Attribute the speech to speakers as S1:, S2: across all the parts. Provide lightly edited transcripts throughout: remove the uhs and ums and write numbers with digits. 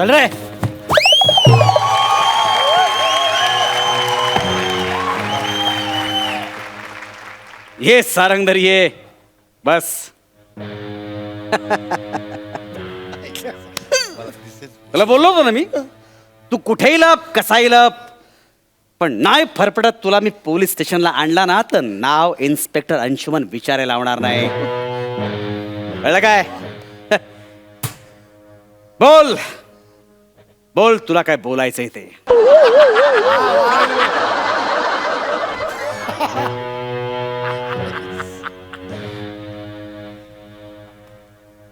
S1: चल रे. ये सारंगधर ये बस. तुला बोललो होतो ना मी, तू कुठेही लप कसाही लप, पण नाही फरफडत तुला मी पोलीस स्टेशनला आणला ना तर नाव इन्स्पेक्टर अंशुमन विचारायला लावणार नाही. कळलं काय? बोल बोल, तुला काय बोलायचंय ते.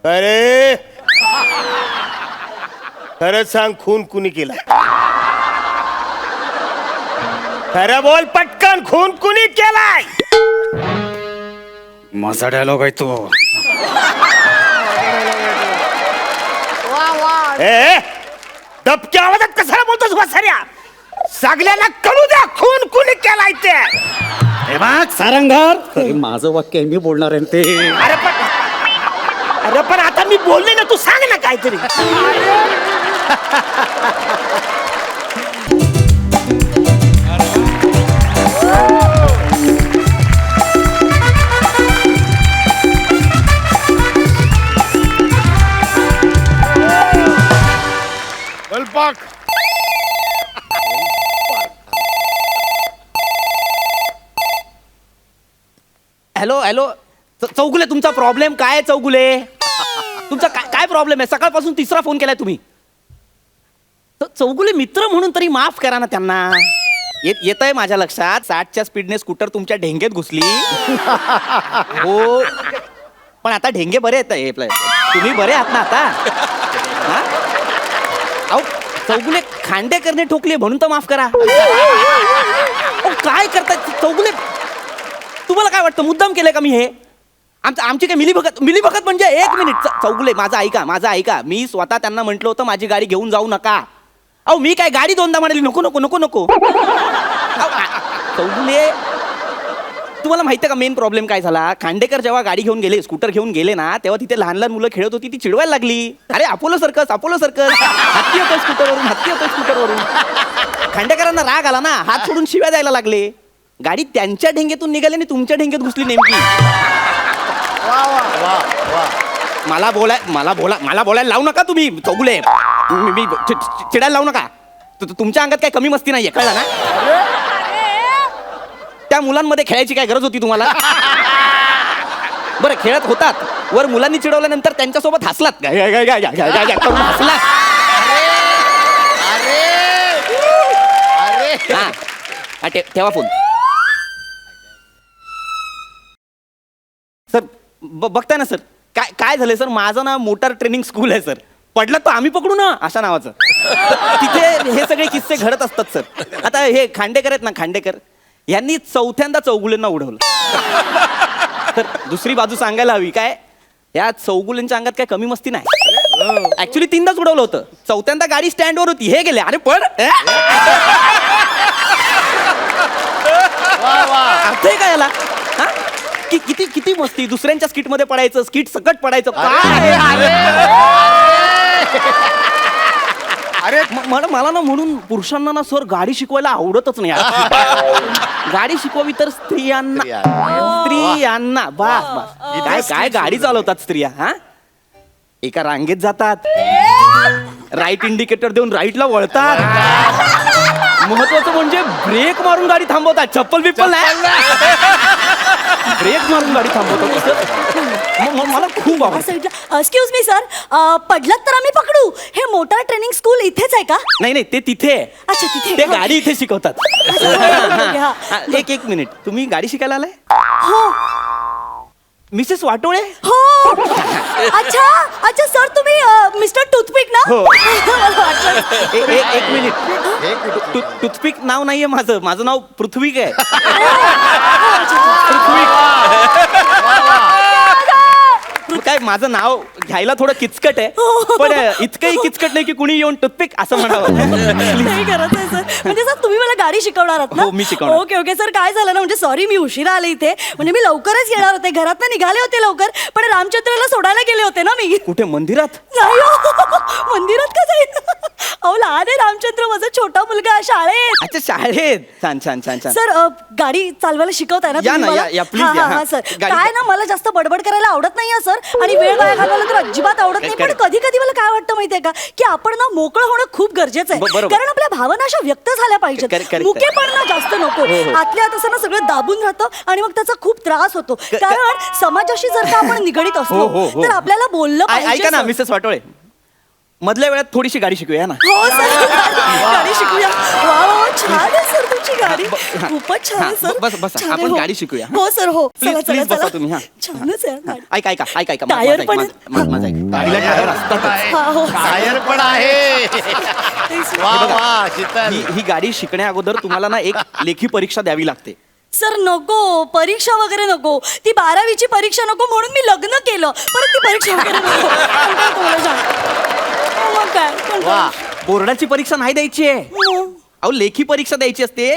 S2: अरे खरं सांग, खून कुणी केला? खरं बोल पटकन, खून कुणी केलाय?
S1: माझा डायलॉग आहे तो.
S2: ए, दबक्या आवाजात कसा बोलतोस वसाऱ्या? सगळ्यांना कळू द्या खून कुणी केलाय ते.
S1: हे बघ सारंगधर, अरे माझं वाक्य आहे, मी बोलणार आहे ते.
S2: अरे पण आता मी बोलले ना, तू सांग ना काहीतरी.
S3: हॅलो हॅलो, चौगुले तुमचा प्रॉब्लेम काय आहे? चौगुले तुमचा काय प्रॉब्लेम आहे? सकाळपासून तिसरा फोन केलाय तुम्ही. चौगुले मित्र म्हणून तरी माफ करा ना त्यांना. येत आहे माझ्या लक्षात, 60च्या स्पीडने स्कूटर तुमच्या ढेंगेत घुसली. हो, पण आता ढेंगे बरे आहेत. तुम्ही बरे आहात ना आता? हा? अहो चौगुले, खांडेकरने ठोकले म्हणून तर माफ करा. काय करताय चौगुले? तुम्हाला काय वाटतं मुद्दाम केलंय का मी हे? आमची काय मिलीभगत म्हणजे? एक मिनिट चौगुले, माझं ऐका. मी स्वतः त्यांना म्हटलं होतं माझी गाडी घेऊन जाऊ नका. अहो मी काय गाडी दोनदा म्हणाली नको नको नको नको. चौगुले, तुम्हाला माहिती आहे का मेन प्रॉब्लेम काय झाला? खांडेकर जेव्हा गाडी घेऊन गेले, स्कूटर घेऊन गेले ना, तेव्हा तिथे लहान लहान मुलं खेळत होती, ती चिडवायला लागली. अरे अपोलो सर्कस, हत्ती होतं स्कूटरवरून. खांडेकरांना राग आला ना, हात सोडून शिव्या द्यायला लागले. गाडी त्यांच्या ढेंगेतून निघाली आणि तुमच्या ढेंगेत घुसली नेमकी. मला बोलायला लावू नका तुम्ही चौगुले. मी चिडायला लावू नका. तुमच्या अंगात काय कमी मस्ती नाहीये, कळलं ना? त्या मुलांमध्ये खेळायची काय गरज होती तुम्हाला? बरं खेळत होतात, वर मुलांनी चिडवल्यानंतर त्यांच्यासोबत हसलात. हसलात. ठेवा फोन. सर बघताय ना सर, काय झालंय सर? माझं ना मोटार ट्रेनिंग स्कूल आहे सर. पडलं तर आम्ही पकडू ना अशा नावाचं. तिथे हे सगळे किस्से घडत असतात सर. आता हे खांडेकर आहेत ना, खांडेकर यांनी चौथ्यांदा चौगुलेंना उडवलं. तर दुसरी बाजू सांगायला हवी काय, या चौगुलेंच्या अंगात काय कमी मस्ती नाही. ऍक्च्युली 3दाच उडवलं होतं. चौथ्यांदा गाडी स्टँडवर होती, हे गेले. अरे पण अर्थ आहे का याला? किती किती मस्ती, दुसऱ्यांच्या स्किट मध्ये पडायचं, स्किट सकट पडायचं. अरे मला ना म्हणून पुरुषांना ना सर गाडी शिकवायला आवडतच नाही. गाडी शिकवावी तर स्त्रियांना. बस काय गाडी चालवतात स्त्रिया. हा, एका रांगेत जातात, राईट इंडिकेटर देऊन राईटला वळतात. महत्वाचं म्हणजे ब्रेक मारून गाडी थांबवतात. चप्पल बिप्पल नाही, ब्रेक मारून गाडी थांबवतात. मला खूप आवडतं.
S4: एक्सक्यूज मी सर, पडलात तर आम्ही पकडू. हे मोटार ट्रेनिंग स्कूल इथेच आहे का?
S3: नाही ते तिथे.
S4: अच्छा तिथे.
S3: ते गाडी इथे शिकवतात. एक मिनिट, तुम्ही गाडी शिकायला आलाय?
S4: हो.
S3: मिसेस वाटोळे?
S4: हो. अच्छा सर, तुम्ही मिस्टर टूथपिक ना?
S3: हो.
S4: मला वाटलं.
S3: एक मिनिट, टूथपिक नाव नाहीये माझं नाव पृथ्वीक आहे. काय माझं नाव घ्यायला थोडं किचकट आहे, पण इतकंही किचकट नाही की कुणी येऊन टूथपिक असं म्हणावं.
S4: नाही करत आहे सर. म्हणजे सर तुम्ही मला गाडी शिकवणार आहात ना?
S3: हो, मी शिकवणार.
S4: ओके सर, काय झालं ना, म्हणजे सॉरी मी उशिरा आले इथे. म्हणजे मी लवकरच येणार होते, घरात निघाले होते लवकर, पण रामचंद्रला सोडायला गेले होते ना मी.
S3: कुठे मंदिरात?
S4: नाही हो, मंदिरात का जाईल? छान आहे रामचंद्र माझा छोटा मुलगा शाळेत.
S3: अच्छा शाळेत. छान छान छान छान.
S4: सर गाडी चालवायला शिकवताय ना
S3: या
S4: तुम्ही
S3: ना,
S4: मला?
S3: या, please
S4: हा,
S3: या,
S4: हा,
S3: हा.
S4: हा, सर
S3: गाडी-
S4: काय ना मला जास्त बडबड करायला आवडत नाही सर आणि वेळ वाया घालवायला तर अजिबात आवडत नाही. पण
S3: Correct.
S4: कधी कधी मला काय वाटतं माहितीये का की आपण ना मोकळं होणं खूप गरजेचं आहे.
S3: बरोबर.
S4: कारण आपल्या भावना अशा व्यक्त झाल्या पाहिजेत.
S3: Correct, correct.
S4: मुकेपण ना जास्त नको.
S3: हो.
S4: आतल्या आत असं ना सगळं दाबून राहतं आणि मग त्याचा खूप त्रास होतो. कारण समाजाशी जर का आपण निगडीत
S3: हो,
S4: असतो
S3: हो, हो.
S4: तर आपल्याला बोललं पाहिजे.
S3: ऐका ना
S4: सर.
S3: मिसेस वाटोळे, मधल्या वेळात थोडीशी गाडी शिकूया ना.
S4: हो सर गाडी शिकूया. वा वा, छान आहे सर तुमची गाडी.
S3: हा.
S4: खूपच छान आहे
S3: हा,
S4: सर.
S3: बसा.
S4: छान आहे,
S3: आपण
S4: हो.
S3: गाडी शिकूया.
S4: हो सर हो.
S3: Please,
S4: चला चला
S3: please बसा
S4: चला.
S3: तुम्ही, हा.
S4: छानच आहे गाडी.
S3: ऐका
S4: टायर पण आहेत.
S3: माझं ऐक. गाडीला टायर असतातच.
S4: हा हो
S2: टायर पण आहे. वा वा शीतल.
S3: ही गाडी शिकण्या अगोदर तुम्हाला ना एक लेखी परीक्षा द्यावी लागते.
S4: सर नको परीक्षा वगैरे नको. ती 12वीची परीक्षा नको म्हणून मी लग्न केलं. परत ती परीक्षा वगैरे नको. कंटाळा तुम्हाला जाम. मग काय कंटाळा.
S2: वा
S3: बोर्डाची परीक्षा नाही द्यायची आहे. अहो लेखी परीक्षा द्यायची असते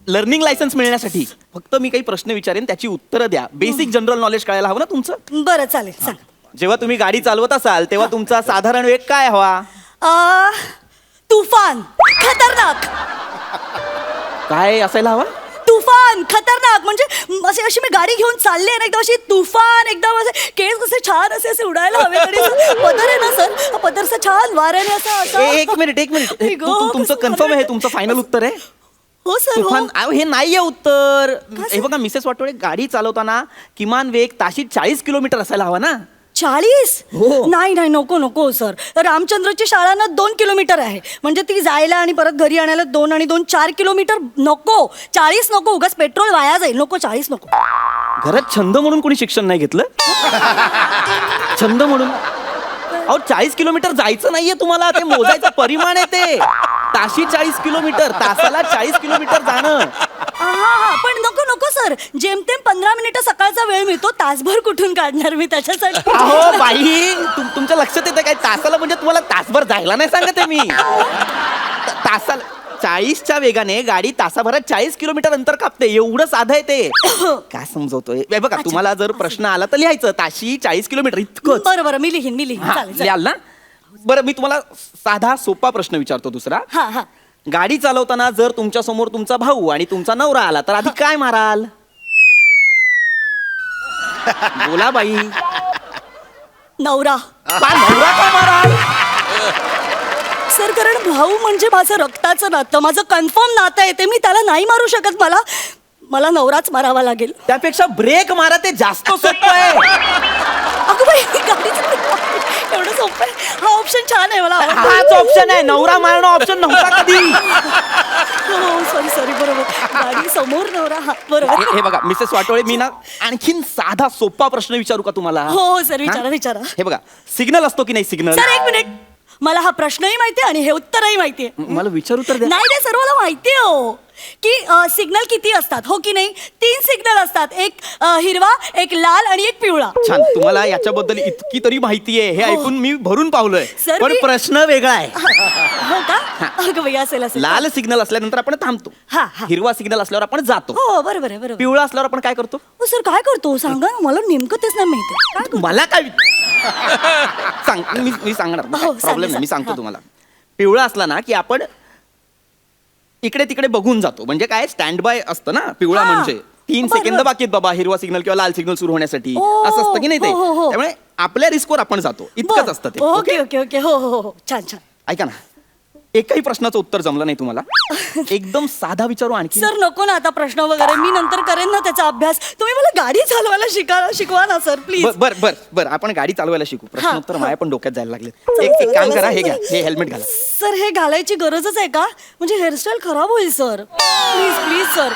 S3: लर्निंग लायसन्स मिळण्यासाठी. फक्त मी काही प्रश्न विचारेन त्याची उत्तरं द्या. बेसिक जनरल नॉलेज कळायला हवं ना तुमचं.
S4: बरं चालेल सांग.
S3: जेव्हा तुम्ही गाडी चालवत असाल तेव्हा तुमचा साधारण वेग काय हवा?
S4: तुफान खतरनाक.
S3: काय असायला हवा?
S4: तुफान खतरनाक म्हणजे अशी मी गाडी घेऊन चालले ना एकदम अशी तुफान एकदम असे केस कसे छान असे उडायला हवे. आणि पदर आहे ना सर पदरचा छान वाऱ्याने असा
S3: एक मिनिट
S4: आई गं,
S3: तुमचं
S4: कसं
S3: कन्फर्म आहे?
S4: वाटलं.
S3: तुमचं फायनल उत्तर आहे?
S4: हो सर हो.
S3: तुफान अहो, हे नाहीये उत्तर.
S4: का
S3: हे बघा मिसेस वाटोळे, गाडी चालवताना किमान वेग ताशी 40 किलोमीटर असायला हवा ना.
S4: 40?
S3: हो.
S4: नाही नाही नको नको सर. रामचंद्रची शाळा ना 2 किलोमीटर आहे. म्हणजे ती जायला आणि परत घरी आणायला 2 आणि 2 4 किलोमीटर. नको 40 नको. उगाच पेट्रोल वाया जाईल. नको 40 नको.
S3: घरात छंद म्हणून कोणी शिक्षण नाही घेतलं? छंद म्हणून अहो 40 किलोमीटर जायचं नाहीये तुम्हाला. ते मोजायचं परिमाण आहे ते. ताशी 40 किलोमीटर, तासाला 40 किलोमीटर जाणं.
S4: हा पण नको नको सर. जेमतेम 15 मिनिटं सकाळचा वेळ मिळतो. तासभर कुठून काढणार मी त्याच्यासाठी.
S3: अहो बाई तुमच्या लक्षात येतं काय? तासाला म्हणजे तुम्हाला तासभर जायला नाही सांगत आहे मी. तासाला 40च्या वेगाने गाडी तासाभरात 40 किलोमीटर अंतर कापते. एवढं साधं आहे ते. काय समजवतोय? हे बघा
S4: अच्छा.
S3: तुम्हाला जर प्रश्न आला तर लिहायचं ताशी 40 किलोमीटर इतकंच.
S4: बरं बरं मी लिहीन
S3: हा,
S4: चालेल चालेल.
S3: लिहाल ना? बरं मी तुम्हाला साधा सोपा प्रश्न विचारतो दुसरा.
S4: हा हा
S3: गाडी चालवताना जर तुमच्या समोर तुमचा भाऊ आणि तुमचा नवरा आला तर आधी काय माराल? बोला बाई.
S4: नवरा.
S3: नवरा का माराल?
S4: सर कारण भाऊ म्हणजे माझं रक्ताचं नातं माझं कन्फर्म नातं आहे. ते मी त्याला नाही मारू शकत. मला नवराच मारावा लागेल.
S3: त्यापेक्षा ब्रेक मारा, ते जास्त सोपं आहे.
S4: अगं बाई गाडीचं एवढं सोपं आहे. हा ऑप्शन छान आहे मला आवडतो.
S3: हाच ऑप्शन आहे. नवरा मारणं ऑप्शन नव्हता कधी.
S4: हो सॉरी बरोबर. गाडी समोर नवरा हा बरोबर.
S3: हे बघा मिसेस वाटोळे, मी ना आणखीन साधा सोपा प्रश्न विचारू का तुम्हाला?
S4: हो सर
S3: हा?
S4: विचारा.
S3: हे बघा सिग्नल असतो की नाही सिग्नल?
S4: सर एक मिनिट. मला हा प्रश्नही माहितीये आणि हे उत्तरही माहितीये.
S3: मला विचारू तर द्या.
S4: नाही सर्व मला माहितीये हो की सिग्नल किती असतात हो की नाही. 3 सिग्नल असतात. एक हिरवा एक लाल आणि एक पिवळा.
S3: छान. तुम्हाला याच्याबद्दल इतकी तरी माहिती आहे हे
S4: हो.
S3: ऐकून मी भरून पावलोय.
S4: सर,
S3: पण प्रश्न वेगळा आहे.
S4: हो का अगं बाई असेल
S3: लाल सिग्नल असल्यानंतर आपण थांबतो.
S4: हा, हा.
S3: हिरवा सिग्नल असल्यावर आपण जातो.
S4: हो बरोबर आहे बरोबर.
S3: पिवळा असल्यावर आपण काय करतो?
S4: हो सर काय करतो सांगा ना. मला नेमकं तेच नाही माहिती. काय करतो?
S3: मला काय सांग मी सांगणार.
S4: हो, सांगा,
S3: प्रॉब्लेम नाही. मी
S4: सांगा.
S3: सांगतो
S4: हा.
S3: तुम्हाला. पिवळा असला ना की आपण इकडे तिकडे बघून जातो. म्हणजे काय स्टँड बाय असतं ना पिवळा.
S4: हा.
S3: म्हणजे 3
S4: बरोबर.
S3: सेकंद बाकी आहेत बाबा हिरवा सिग्नल किंवा लाल सिग्नल सुरू होण्यासाठी.
S4: ओ,
S3: असं असतं की नाही ते.
S4: हो, हो, हो.
S3: त्यामुळे आपल्या रिस्कवर आपण जातो. इतकंच असतं ते.
S4: ओके ओके ओके हो हो हो छान.
S3: ऐका ना, एकही प्रश्नाचं उत्तर जमलं नाही तुम्हाला? एकदम साधा विचारू आणखी.
S4: सर नको ना आता प्रश्न वगैरे. मी नंतर करेन ना त्याचा अभ्यास. तुम्ही मला गाडी चालवायला शिकवा ना सर प्लीज.
S3: बर आपण गाडी चालवायला शिकू. प्रश्न उत्तर
S4: हा.
S3: माझ्या पण डोक्यात जायला लागले.
S4: चला,
S3: एक
S4: चला,
S3: काम
S4: चला,
S3: करा,
S4: चला.
S3: हे घ्या, हे हेल्मेट घाला.
S4: सर हे घालायची गरजच आहे का? म्हणजे हेअरस्टाईल खराब होईल सर. Please sir.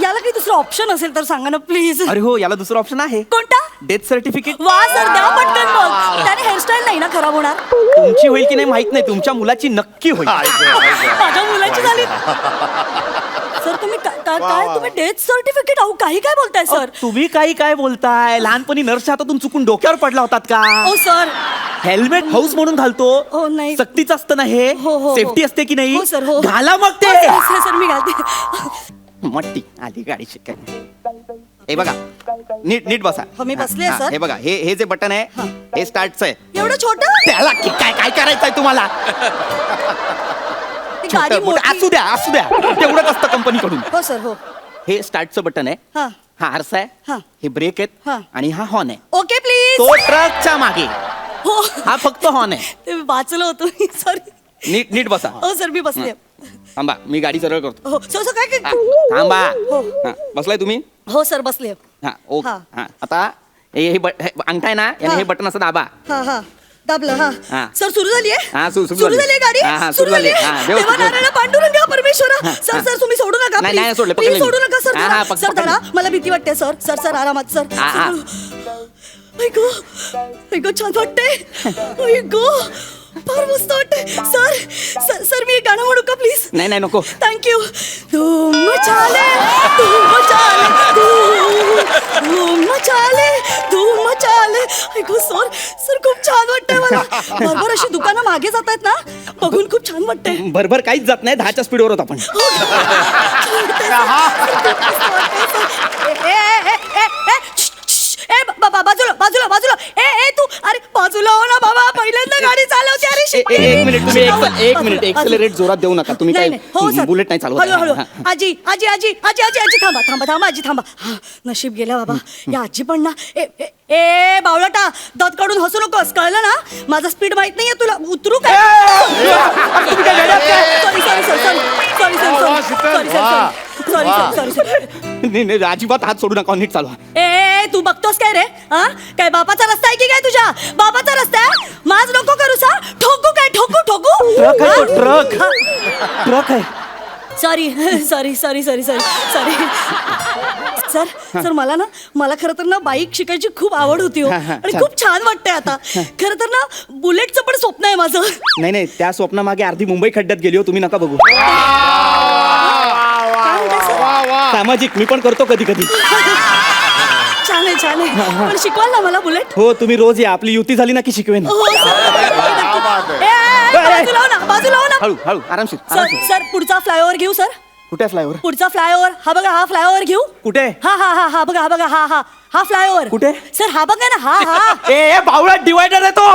S4: याला काही दुसरं ऑप्शन असेल तर सांगा ना प्लीज.
S3: अरे हो, याला दुसरा ऑप्शन आहे.
S4: कोणता?
S3: Death certificate.
S4: वा सर द्या पटकन मग. त्याने हेअरस्टाईल नाही ना खराब होणार?
S3: तुमची होईल की नाही माहित नाही, तुमच्या मुलाची नक्की होईल.
S4: माझ्या मुलाची झाली. सर तुम्ही काय तुम्ही डेथ सर्टिफिकेट अहो काही काय बोलताय सर?
S3: तुम्ही काय बोलताय? लहानपणी नर्सच्या हातातून चुकून डोक्यावर पडला होतात का?
S4: ओ सर.
S3: हेल्मेट हाऊस म्हणून घालतो.
S4: हो, नाही.
S3: सक्तीच असतं ना हे.
S4: हो, हो, हो.
S3: सेफ्टी असते की नाही?
S4: हो सर हो.
S3: घाला मग ते.
S4: सर मी घालते.
S3: मट्टी आली गाडी शिकाय. हे बघा नीट बसा.
S4: हो, मी बसले आहे,
S3: हा,
S4: सर.
S3: हे बघा हे जे बटन आहे हे स्टार्टचं आहे.
S4: एवढं छोटं?
S3: त्याला काय करायचंय तुम्हाला?
S4: ती गाडी
S3: छोटं मोठं,
S4: मोठी.
S3: असू द्या तेवढंच असतं कंपनीकडून.
S4: हो सर हो.
S3: हे स्टार्टचं बटन आहे,
S4: हा
S3: हा आरसा
S4: हा.
S3: आहे, हे ब्रेक आहेत
S4: हा.
S3: आणि हा हॉर्न आहे.
S4: Okay please.
S3: तो ट्रकच्या मागे,
S4: हो
S3: हा फक्त हॉर्न आहे.
S4: ते वाचलं होतं मी सॉरी.
S3: नीट नीट बसा.
S4: हो सर मी बसले.
S3: थांबा, मी गाडी सरळ करतो.
S4: हो सर सर काय
S3: हा,
S4: काय
S3: थांबा.
S4: हो.
S3: हा, बसलाय तुम्ही?
S4: हो सर बसले.
S3: हा ओके.
S4: हा.
S3: हा आता हे अंगठा आहे ना, याने
S4: हा.
S3: हे बटन असं दाबा.
S4: हा हा दाबलं हा.
S3: हा.
S4: सर सुरू झालीये.
S3: हा, सुरू
S4: सुरू झाली गाडी.
S3: हा, हा,
S4: सुरू
S3: सुरू झाली.
S4: झाली.
S3: हा, व्यवस्थित,
S4: देवा नारायण पांडुरंगा परमेश्वरा. सर सर तुम्ही सोडू नका
S3: नाही, नाही, सोडलं,
S4: प्लीज
S3: पकडलं मी.
S4: सोडू नका सर.
S3: हा,
S4: धरा.
S3: हा,
S4: सर
S3: पकडलं.
S4: धरा मला भीती वाटते सर. सर सर आरामात सर.
S3: हा, हा.
S4: ऐको ऐको छान वाटते. ऐको फार मस्त वाटते. सर सर सर मी एक गाणं म्हणू का प्लीज?
S3: नाही नाही नको.
S4: थँक्यू. धूम मचाले धूम मचाले धूम मचाले धूम मचाले. ऐकू सर सर खूप छान वाटतंय मला. बरोबर अशी दुकानं मागे जात आहेत ना, बघून खूप छान वाटतंय.
S3: भरभर काहीच जात नाही, 10च्या स्पीडवर होत आपण.
S4: बाजूला बाजूला बाजूला. ए तू अरे बाजूला हो ना बाबा, पहिल्यांदा गाडी चालवते. अरे शिकवायला.
S3: एक मिनिट तुम्ही एक मिनिट एक्सेलरेट जोरात देऊ नका तुम्ही.
S4: नाही,
S3: काय
S4: नाही. हो, सर.
S3: बुलेट नाही चालवत.
S4: हळू हळू.
S3: हा, हा.
S4: आजी आजी आजी आजी आजी आजी थांबा थांबा थांबा आजी थांबा. हा, नशीब गेला बाबा. या आजी पण ना ए ए, ए बावळटा दात काढून हसू नकोस, कळलं ना? माझा स्पीड माहित नाहीये तुला. उतरू काय? Sorry sorry sorry sorry sorry sorry sorry sorry.
S3: नाही नाही, अजिबात हात सोडू नका, नीट चालवा.
S4: ए तू बघतोस काय रे? हा काय बापाचा रस्ता आहे की काय तुझ्या? बापाचा रस्ता आहे? माझ नको करू सा. ठोकू काय? ठोकू ठोकू.
S3: ट्रक आहे तो, ट्रक.
S4: हा?
S3: ट्रक आहे.
S4: Sorry sorry sorry sorry sorry sorry sir sir मला खरं तर ना बाईक शिकायची खूप आवड होती हो.
S3: हा, हा,
S4: आणि
S3: छान.
S4: खूप छान वाटतंय आता. खरं तर ना बुलेटचं पण स्वप्न आहे माझं.
S3: नाही नाही, त्या स्वप्नामागे अर्धी मुंबई खड्ड्यात गेली हो, तुम्ही नका बघू.
S4: काय म्हणताय सर?
S3: सामाजिक मी पण करतो कधी कधी.
S4: छान आहे छान आहे. पण शिकवाल ना मला बुलेट?
S3: हो तुम्ही रोज या, आपली युती झाली ना की शिकवेन.
S4: हो सर. बाजूला हो ना बाजूला हो ना.
S3: हळू हळू आरामशीर
S4: सर
S3: आरामशीर.
S4: सर पुढचा फ्लायओव्हर घेऊ सर.
S3: कुठे फ्लायवर?
S4: पुढचा फ्लायओव्हर हा बघा, हा फ्लायओव्हर घेऊ.
S3: कुठे?
S4: हा हा हा हा बघा हा हा हा फ्लायओव्हर.
S3: कुठे?
S4: सर हा बघा ना हा हा.
S3: ए बावळा, डिवायडर आहे तो.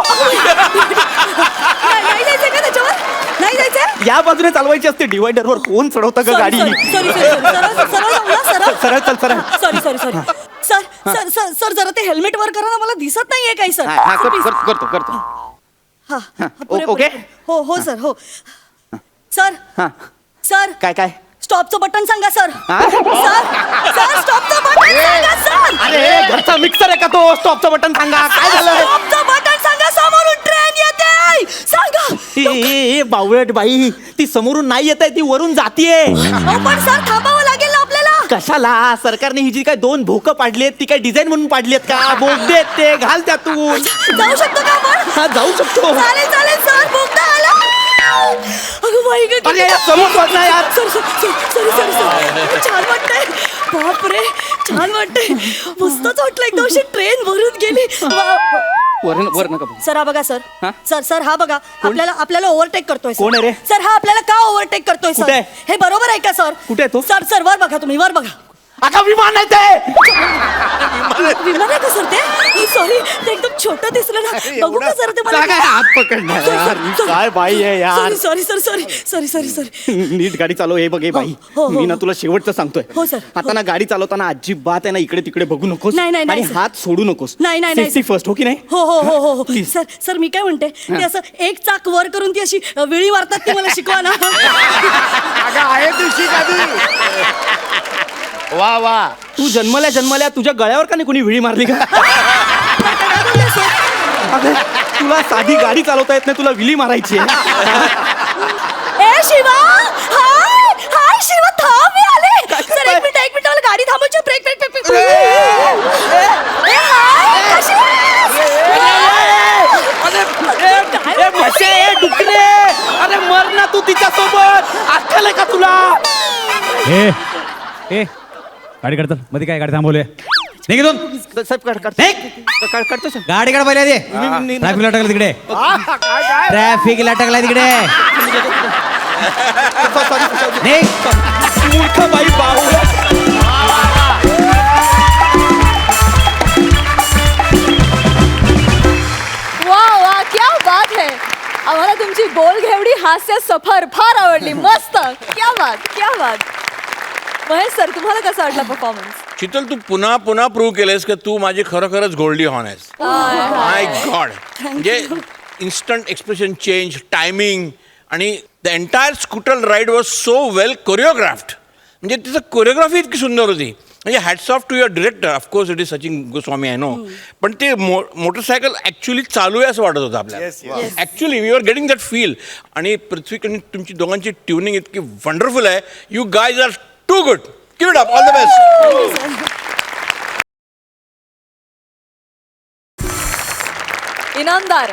S4: नाही जायचंय का त्याच्यावर? नाही जायचंय?
S3: या बाजूने चालवायची असते, डिवायडर वर कोण चढवतं का गाडी?
S4: सॉरी
S3: सरळ चल सरळ.
S4: Sorry sorry sorry sir sir sir sir जरा ते हेल्मेट वर करा ना, मला दिसत नाहीये काही सर.
S3: हा, करतो.
S4: हा
S3: हा,
S4: पुढे,
S3: ओके?
S4: पुढे. हो हो सर हो. सर
S3: हा
S4: सर
S3: काय?
S4: स्टॉपचं बटन सांगा सर.
S3: हा?
S4: सर स्टॉपचं बटन सांगा सर.
S3: अरे घरचा मिक्सर आहे का तो? स्टॉपचं बटन सांगा. काय झालं?
S4: स्टॉपचं बटन सांगा, समोरून ट्रेन येते सांगा.
S3: ए बावळट बाई, ती समोरून नाही येत आहे, ती वरून जातीये.
S4: अहो, पण सर थांबावं लागेल ना आपल्याला.
S3: कशाला? सरकारने ही जी काय 2 भोकं पाडलीत ती काय डिझाईन म्हणून पाडलीत का? बोगदेत ते, घाल त्यातून.
S4: जाऊ शकतो का आपण?
S3: हा जाऊ शकतो.
S4: चालेल चालेल सर बोगदा आला. अगं बाई गं.
S3: अरे यार, समोर बघ ना यार.
S4: सॉरी छान वाटतंय. बापरे छान वाटतंय. मस्तच वाटलं एकदम. अशी ट्रेन भरून गेली.
S3: वर नका बघू.
S4: सर हा बघा सर.
S3: हा?
S4: सर हा बघा. आपल्याला ओव्हरटेक करतोय सर.
S3: कोण आहे रे?
S4: सर हा आपल्याला का ओव्हरटेक करतोय
S3: कुठे
S4: सर?
S3: आहे?
S4: हे बरोबर आहे का सर?
S3: कुठे आहे तो?
S4: सर वर बघा तुम्ही, वर बघा.
S3: अगं विमान आहे ते.
S4: विमान आहे का सर ते? सॉरी ते एकदम छोटं दिसलं ना. बघू का सर ते मला?
S3: काय हात पकडणार यार, ही काय बाई आहे यार.
S4: सॉरी सॉरी
S3: नीट गाडी चालव. हे बघ हे बाई,
S4: हो.
S3: मी ना तुला शेवटचं सांगतोय.
S4: हो, सर.
S3: आता ना गाडी चालवताना अजिबात आहे ना इकडे तिकडे बघू नकोस.
S4: नाही,
S3: आणि
S4: सर.
S3: हात सोडू नकोस.
S4: नाही
S3: सेफ्टी फर्स्ट, हो की नाही?
S4: हो
S3: Please.
S4: सर मी काय म्हणते ते असं एक चाक वर करून ती अशी विळी मारतात ती मला शिकवा ना.
S2: अगं आहे ती शिक आधी. वा वा.
S3: तू जन्मल्या तुझ्या गळ्यावर का नाही कोणी विळी मारली का?
S4: काय बोलले सर?
S3: अगं, तुला साधी गाडी चालवता येत नाही, तुला विळी मारायची आहे.
S4: ए शिवा हाय शिवा थांब मी आले. सर एक मिनिट मला गाडी थांबवायची. ब्रेक. ए हाय कशी आहेस?
S3: ए म्हशे, ए डुकरे, अरे मर ना तू तिच्या सोबत. अक्कल आहे का तुला?
S5: ए गाडी काढतात मध्ये, काय गाडी थांबवले नाही घेऊन
S3: साहेब काढतो सर.
S5: गाडी काढ पहिले आधी. ट्रॅफिकला टाकलं तिकडे,
S2: काय
S5: ट्रॅफिकला टाकलाय तिकडे. निघ.
S3: मूर्ख बाई बावळट.
S6: वा क्या बात है. आम्हाला तुमची बोलघेवडी हास्य सफर फार आवडली. मस्त. क्या बात, क्या बात. महेश सर, तुम्हाला कसा वाटला परफॉर्मन्स?
S7: शीतल, तू पुन्हा पुन्हा प्रूव्ह केलेस की तू माझी खरोखरच गोल्डी हॉर्न आहेस. My god. म्हणजे इन्स्टंट एक्सप्रेशन चेंज, टायमिंग आणि the entire scooter ride was so well choreographed. म्हणजे तिचं कोरिओग्राफी इतकी सुंदर होती. म्हणजे hats off to your director. Of course it is Sachin Goswami, I know. पण ते मोटरसायकल ॲक्च्युली चालू आहे असं वाटत होतं आपल्याला. Actually we are getting that feel. आणि पृथ्वीकडून तुमची दोघांची ट्युनिंग इतकी वंडरफुल आहे. You guys are too good. Give it up. All the best.
S6: Inamdar.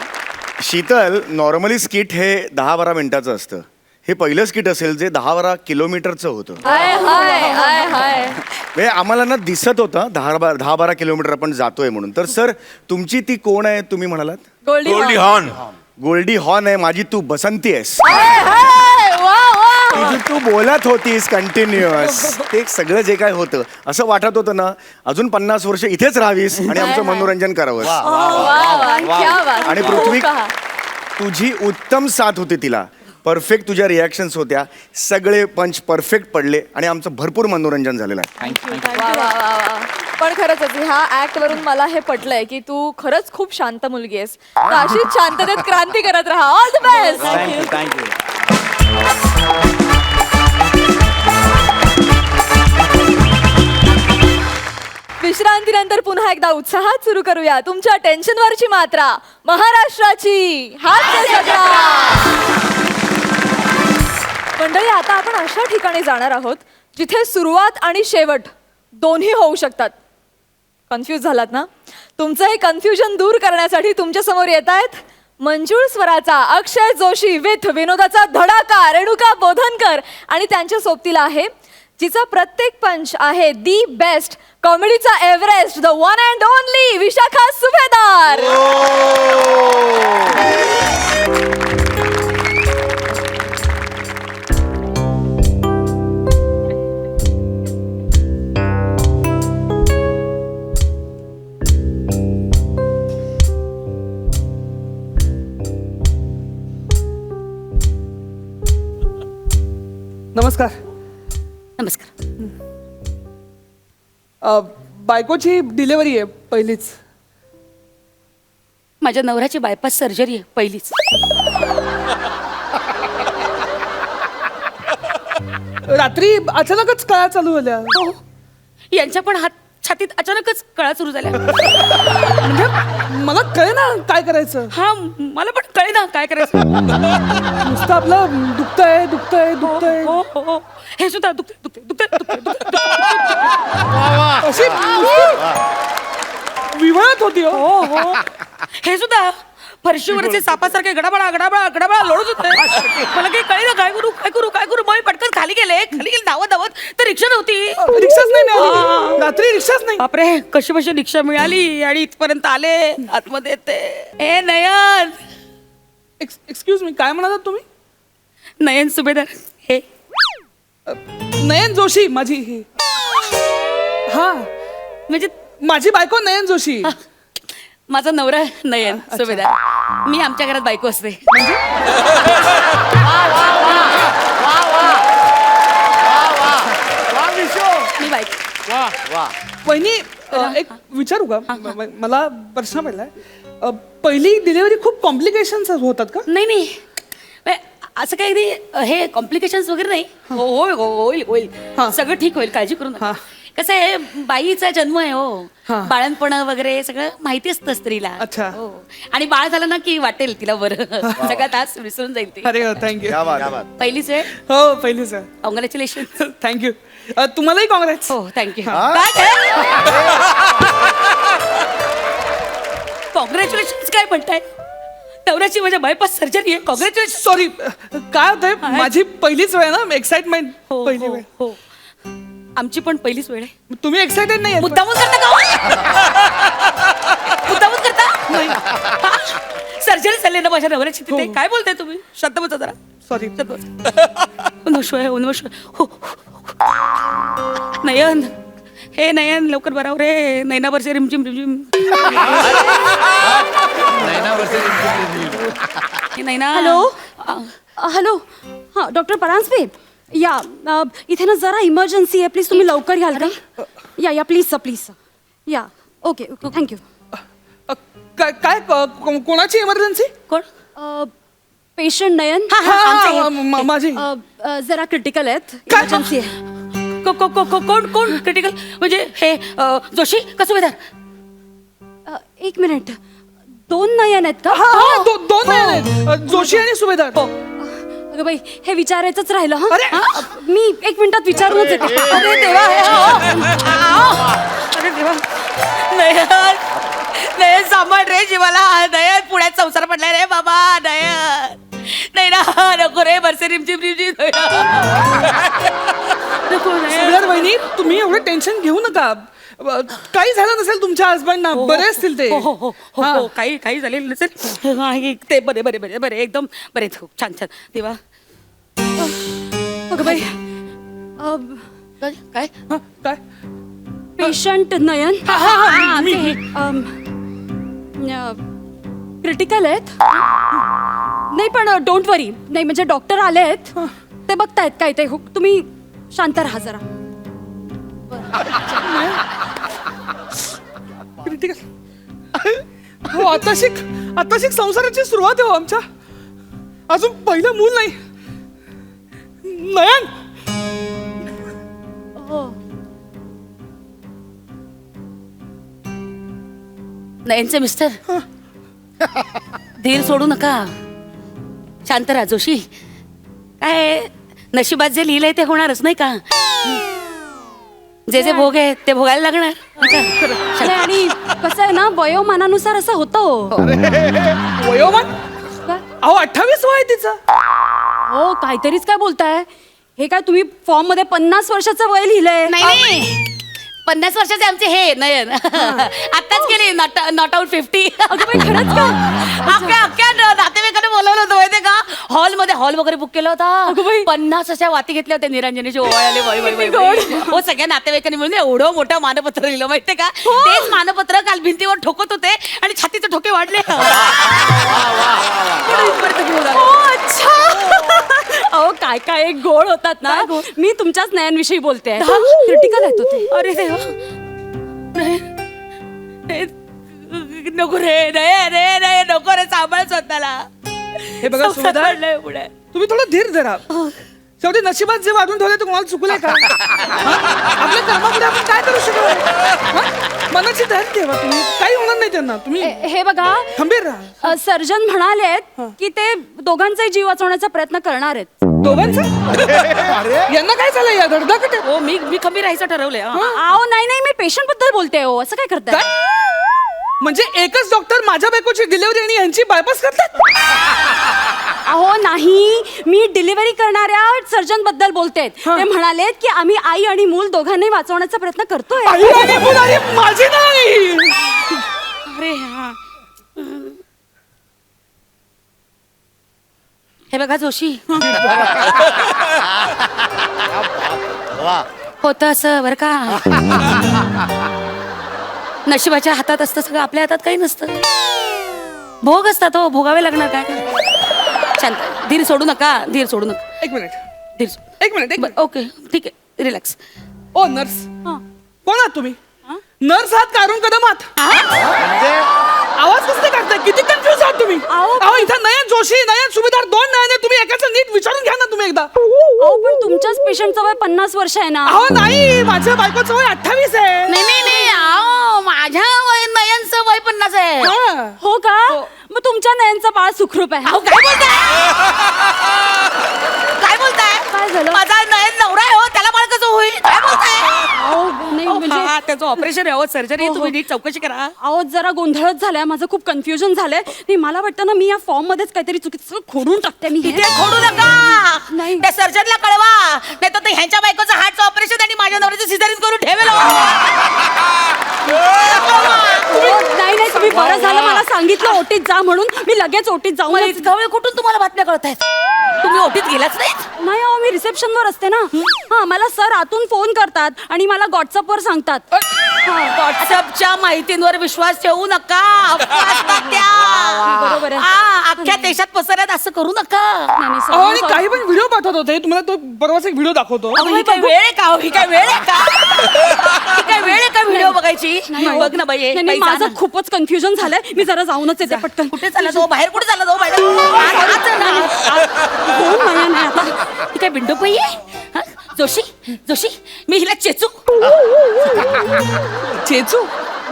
S2: Sheetal, normally skit हे 10-12 मिनिटाचं असतं. हे पहिलं स्किट असेल जे 10-12 किलोमीटरचं होतं.
S6: हाय हाय हाय हाय.
S2: म्हणजे आम्हाला ना दिसत होतं 10-12 किलोमीटर आपण जातोय म्हणून. तर सर, तुमची ती कोण आहे तुम्ही म्हणालात?
S7: गोल्डी हॉर्न.
S2: गोल्डी हॉर्न आहे माझी, तू बसंती आहेस.
S6: हाय हाय. वा वा.
S2: ती जी तू बोलत होतीस कंटिन्युअस, ते सगळं जे काय होतं असं वाटत होतं ना अजून 50 वर्ष इथेच राहावीस आणि आमचं मनोरंजन करावं.
S6: वा वा. क्या बात.
S2: आणि
S6: खूप
S2: पृथ्वी,
S6: पहा.
S2: तुझी उत्तम साथ होती तिला. परफेक्ट तुझ्या रिॲक्शन्स होत्या. सगळे पंच परफेक्ट पडले आणि आमचं भरपूर मनोरंजन झालेलं आहे.
S6: वा वा वा वा. पण खरंच ह्या ऍक्ट वरून मला हे पटलंय की तू खरंच खूप शांत मुलगी आहेस. तर अशीच शांततेत क्रांती करत राहा. All the best.
S3: Thank you thank you.
S6: विश्रांतीनंतर पुन्हा एकदा उत्साहात सुरू करूया तुमच्या टेन्शनवरची मात्रा, महाराष्ट्राची हास्य जत्रा. मंडळी, आता आपण अशा ठिकाणी जाणार आहोत जिथे सुरुवात आणि शेवट दोन्ही होऊ शकतात. कन्फ्यूज झालात ना? तुमचं हे कन्फ्युजन दूर करण्यासाठी तुमच्या समोर येत आहेत मंजूळ स्वराचा अक्षय जोशी विथ विनोदाचा धडाका रेणुका बोधनकर. आणि त्यांच्या सोबतीला आहे जिचा प्रत्येक पंच आहे दी बेस्ट, कॉमेडीचा Everest, the one and only Vishakha Subhedar.
S8: नमस्कार.
S4: नमस्कार.
S8: बायकोची डिलिव्हरी आहे पहिलीच.
S4: माझ्या नवऱ्याची बायपास सर्जरी आहे पहिलीच.
S8: रात्री अचानकच कळा चालू झाल्या.
S4: हो, यांच्या पण हात छातीत अचानकच कळा सुरू झाल्या.
S8: म्हणजे मला कळे ना काय करायचं.
S4: हा, मला पण कळे ना काय करायचं.
S8: नुसतं आपलं दुखतंय दुखतंय दुखतंय.
S4: हो हो हो. हे सुद्धा दुखतंय दुखतंय दुखतंय दुखतंय.
S8: अशी विवळत होती.
S4: हो हो. हे सुद्धा फरशीवरचे सापासारखे गडाबडा गडाबडा गडाबडा लोळत होते. मला काही कळे ना काय करू काय करू काय करू. मग मी पटकन खाली गेले धावत धावत. तर रिक्षा नव्हती.
S8: रिक्षाच नाही मिळाली. रात्री रिक्षाच नाही.
S4: बापरे, कशी कशी रिक्षा मिळाली आणि इथपर्यंत आले. आतमध्ये येते. ए नयन.
S8: एक्सक्यूज मी, काय म्हणालात तुम्ही?
S4: नयन सुभेदार. हे
S8: नयन जोशी माझी ही. हा,
S4: म्हणजे
S8: माझी बायको नयन जोशी.
S4: माझा नवरा नयन सुभेदार. मी आमच्या घरात बायको असते. मी बायको.
S8: वहिनी, एक विचारू का? मला प्रश्न पडलाय. पहिली डिलिव्हरी खूप कॉम्प्लिकेशन्स होतात का?
S4: नाही नाही, असं काही हे कॉम्प्लिकेशन्स वगैरे नाही. होईल होईल होईल.
S8: हा.
S4: सगळं ठीक होईल, काळजी करू नका.
S8: हा.
S4: कसं आहे, बाईचा जन्म आहे हो.
S8: हा.
S4: बाळणपण वगैरे सगळं माहिती असतं स्त्रीला.
S8: अच्छा.
S4: हो. आणि बाळ झालं ना की वाटेल तिला बरं. सगळं तास विसरून जाईल ती.
S8: अरे थँक्यू.
S4: पहिलीच वेळ.
S8: हो, पहिली सर.
S4: कॉंग्रॅच्युलेशन.
S8: थँक्यू. तुम्हालाही काँग्रेस.
S4: हो थँक्यू.
S2: हा?
S4: कॉंग्रॅच्युलेशन काय म्हणताय? नवऱ्याची माझ्या बायपास सर्जरी आहे. कॉंग्रॅच्युलेशन.
S8: सॉरी, काय होतंय, माझी पहिलीच वेळ ना, एक्साइटमेंट.
S4: हो
S8: पहिली
S4: हो
S8: वेळ.
S4: हो. आमची पण पहिलीच वेळ आहे.
S8: तुम्ही एक्साइटेड नाही?
S4: मुद्दामून करता का? मुद्दामून करता? सर्जरी झाली ना माझ्या नवऱ्याची तिथे.
S8: हो.
S4: काय बोलताय तुम्ही? शांत बसा जरा.
S8: सॉरी.
S4: उन्वशोय उन्वशोय. हो. नयन, हे नयन लवकर बरावर रे. नयनावरचे रिमझिम रिमझिम. हे नयना.
S6: हॅलो?
S4: हॅलो हां डॉक्टर परांजपे या इथे ना जरा इमर्जन्सी आहे प्लीज तुम्ही लवकर याल का या प्लीज सर प्लीज सर या ओके ओके थँक्यू
S8: काय काय कोणाची इमर्जन्सी?
S4: कोण पेशंट नयन
S8: माझी
S4: जरा क्रिटिकल आहेत
S8: काय?
S4: इमर्जन्सी आहे
S9: कोण कोण क्रिटिकल म्हणजे हे जोशी का सुभेदार?
S4: एक मिनिट 2 नयन आहेत का
S8: दोन आहेत, जोशी आणि सुभेदार.
S4: अगं बाई हे विचारायचंच राहिलं
S8: अरे!
S4: हा मी 1 मिनिटात विचारूनच येते
S9: अरे देवा अरे देवा नयन नयन सांभाळ रे जीवाला. नयन पुण्यात संसार पडलाय रे बाबा. नयन नाही ना नको रे बरसे रिमझिम रिमझिम नको नयन.
S8: सुभेदार वहिनी तुम्ही एवढं टेन्शन घेऊ नका. काही झालं नसेल तुमच्या हसबंडना, बरे असतील ते.
S9: हो हो हो हो हो काही काही झालेलं नसेल. नाही, ते बरे बरे बरे बरे एकदम बरे खूप छान छान तेव्हा.
S4: अगं बाई
S9: काय
S8: काय
S4: पेशंट नयन क्रिटिकल आहेत नाही पण डोंट वरी नाही म्हणजे डॉक्टर आले आहेत ते बघतायत काय ते तुम्ही शांत राहा जरा
S8: हो आताशिक संसाराची सुरुवात आहे हो आमच्या. अजून पहिलं मूल नाही. नयन
S9: नयनचे मिस्टर धीर सोडू नका. शांत राहा जोशी. काय नशिबात जे लिहिलंय ते होणारच नाही का. जे जे भोग आहे ते भोगायला लागणार
S4: नाही, आणि कसं आहे ना वयोमानानुसार असं होतं
S8: वयोमान अहो 28 वय आहे तिचं.
S4: हो काहीतरीच काय बोलताय हे काय तुम्ही फॉर्म मध्ये 50 वर्षाचं वय लिहिलंय
S9: नाही 50 वर्षाचे आमचे हे नयन आताच गेले नॉट आउट 50.
S4: खरंच का
S9: अख्ख्या नातेवाईकांना बोलवलं होतं माहितीये का. हॉलमध्ये हॉल वगैरे बुक केला होता. 50 अशा वाती घेतल्या होत्या निरंजनीचे ओवाळे आले वय वय वय हो सगळ्या नातेवाईकांनी मिळून एवढं मोठं मानपत्र लिहिलं माहितीये का. तेच मानपत्र काल भिंतीवर ठोकत होते आणि छातीचे ठोके वाढले.
S4: अहो काय काय एक गोड होतात ना मी तुमच्याच नयनविषयी बोलते क्रिटिकल आहेत होते.
S9: अरे देवा नको रे रे रे रे नको रे सांभाळ स्वतःला.
S8: हे बघा सुभेदार
S9: पुढे
S8: तुम्ही थोडं धीर धरा. शेवटी नशिबात जे वाढून ठेवले ते कोणाला चुकलंय का. आपल्या कर्मापुढे आपण काय करू शकतो. मनाची तयारी ठेवा तुम्ही. काही होणार नाही त्यांना. तुम्ही
S4: हे बघा
S8: खंबीर राहा.
S4: सर्जन म्हणालेत की ते दोघांचाही जीव वाचवण्याचा प्रयत्न करणार आहेत.
S8: दोघांचं यांना काय झालं या धडधाकट
S9: हो मी खंबीर राहायचं ठरवलंय.
S4: अहो नाही मी पेशंट बद्दल बोलते हो असं काय करताय.
S8: म्हणजे एकच डॉक्टर माझ्या बायकोची डिलिव्हरी आणि यांची बायपास करतात.
S4: अहो नाही मी डिलिव्हरी करणाऱ्या सर्जन बद्दल बोलते. ते म्हणालेत की आम्ही आई आणि मूल दोघांनाही वाचवण्याचा प्रयत्न करतोय.
S8: आई आणि मूल, अरे माझी नाही.
S9: अरे हा हे बघा जोशी होतं असं बरं का. नशिबाच्या हातात असतं सगळं आपल्या हातात काही नसतं. भोग असतात हो भोगावे लागणार काय. शांत धीर सोडू नका धीर सोडू नका.
S8: एक मिनिट
S9: धीर
S8: एक मिनिट
S9: ओके ठीक आहे रिलॅक्स.
S8: ओ नर्स कोण आहात तुम्ही. नर्स आहात कारून कदम आहात. आवाज कसं काढताय. किती कन्फ्युज आहात तुम्ही. अहो इथं नयन जोशी नयन सुभेदार 2 नयन आहे. तुम्ही एकाचं नीट विचारून घ्या ना तुम्ही एकदा.
S4: अहो पण तुमच्याच पेशंटचं वय 50 वर्ष आहे ना.
S8: अहो नाही माझ्या बायकोचं वय 28 आहे.
S9: नाही नाही नाही आओ माझ्या नयनचं वय 50 आहे.
S4: हो का मग तुमच्या नयनचं बाळ सुखरूप आहे.
S9: अहो काय बोलताय काय बोलताय.
S4: काय झालं?
S9: माझा नयन नवरा आहे हो त्याला बाळ कसं होईल काय बोलताय.
S4: अहो नाही म्हणजे
S9: हा, त्याचं ऑपरेशन आहे हो सर्जरी. तुम्ही नीट चौकशी करा.
S4: अहो जरा गोंधळच झालाय माझं खूप कन्फ्युजन झालंय. नाही मला वाटतं ना मी या फॉर्म मध्येच काहीतरी चुकीचं खोडून टाकते मी.
S9: तिथे खोडू नका.
S4: नाही.
S9: त्या सर्जनला कळवा नाही तर ह्यांच्या बायकोचं हार्टचं ऑपरेशन आणि माझ्या नवऱ्याचं सिझरिन करून ठेवेल.
S4: नाही नाही तुम्ही बरं झालं मला सांगितलं ओटीत जा म्हणून मी लगेच ओटीत जाऊन
S9: इतका वेळ कुठून तुम्हाला बातम्या कळत आहेत. तुम्ही ओटीत गेलाच नाही.
S4: नाही अहो मी रिसेप्शनवर असते ना. हा मला सर आतून फोन करतात आणि मला व्हॉट्सअपवर सांगतात
S9: व्हॉट्सअपच्या माहितींवर विश्वास ठेवू नका. अफवा असतात त्या.
S4: बरोबर आहे.
S9: हा, अख्ख्या देशात पसरत असं करू नका.
S8: अहो, आणि काही पण व्हिडिओ पाठवत होते. तुम्हाला तो परवाच एक व्हिडिओ दाखवतो.
S9: अहो, ही काय वेळ आहे का? ही काय वेळ आहे का? ही काय वेळ आहे का व्हिडिओ बघायची? बघ ना बाई,
S4: नाही,
S9: बाई, जा
S4: माझं
S9: ना.
S4: खूपच कन्फ्युजन झालंय. मी जरा जाऊनच येते पटकन.
S9: कुठे चालला तो? बाहेर कुठे चालला तो? बाहेर आज चल ना.
S4: कोण नाही नाही आता.
S9: ही काय बिंडो पै आहे? हा? जोशी जोशी, मी हिला चेचू.
S8: चेचू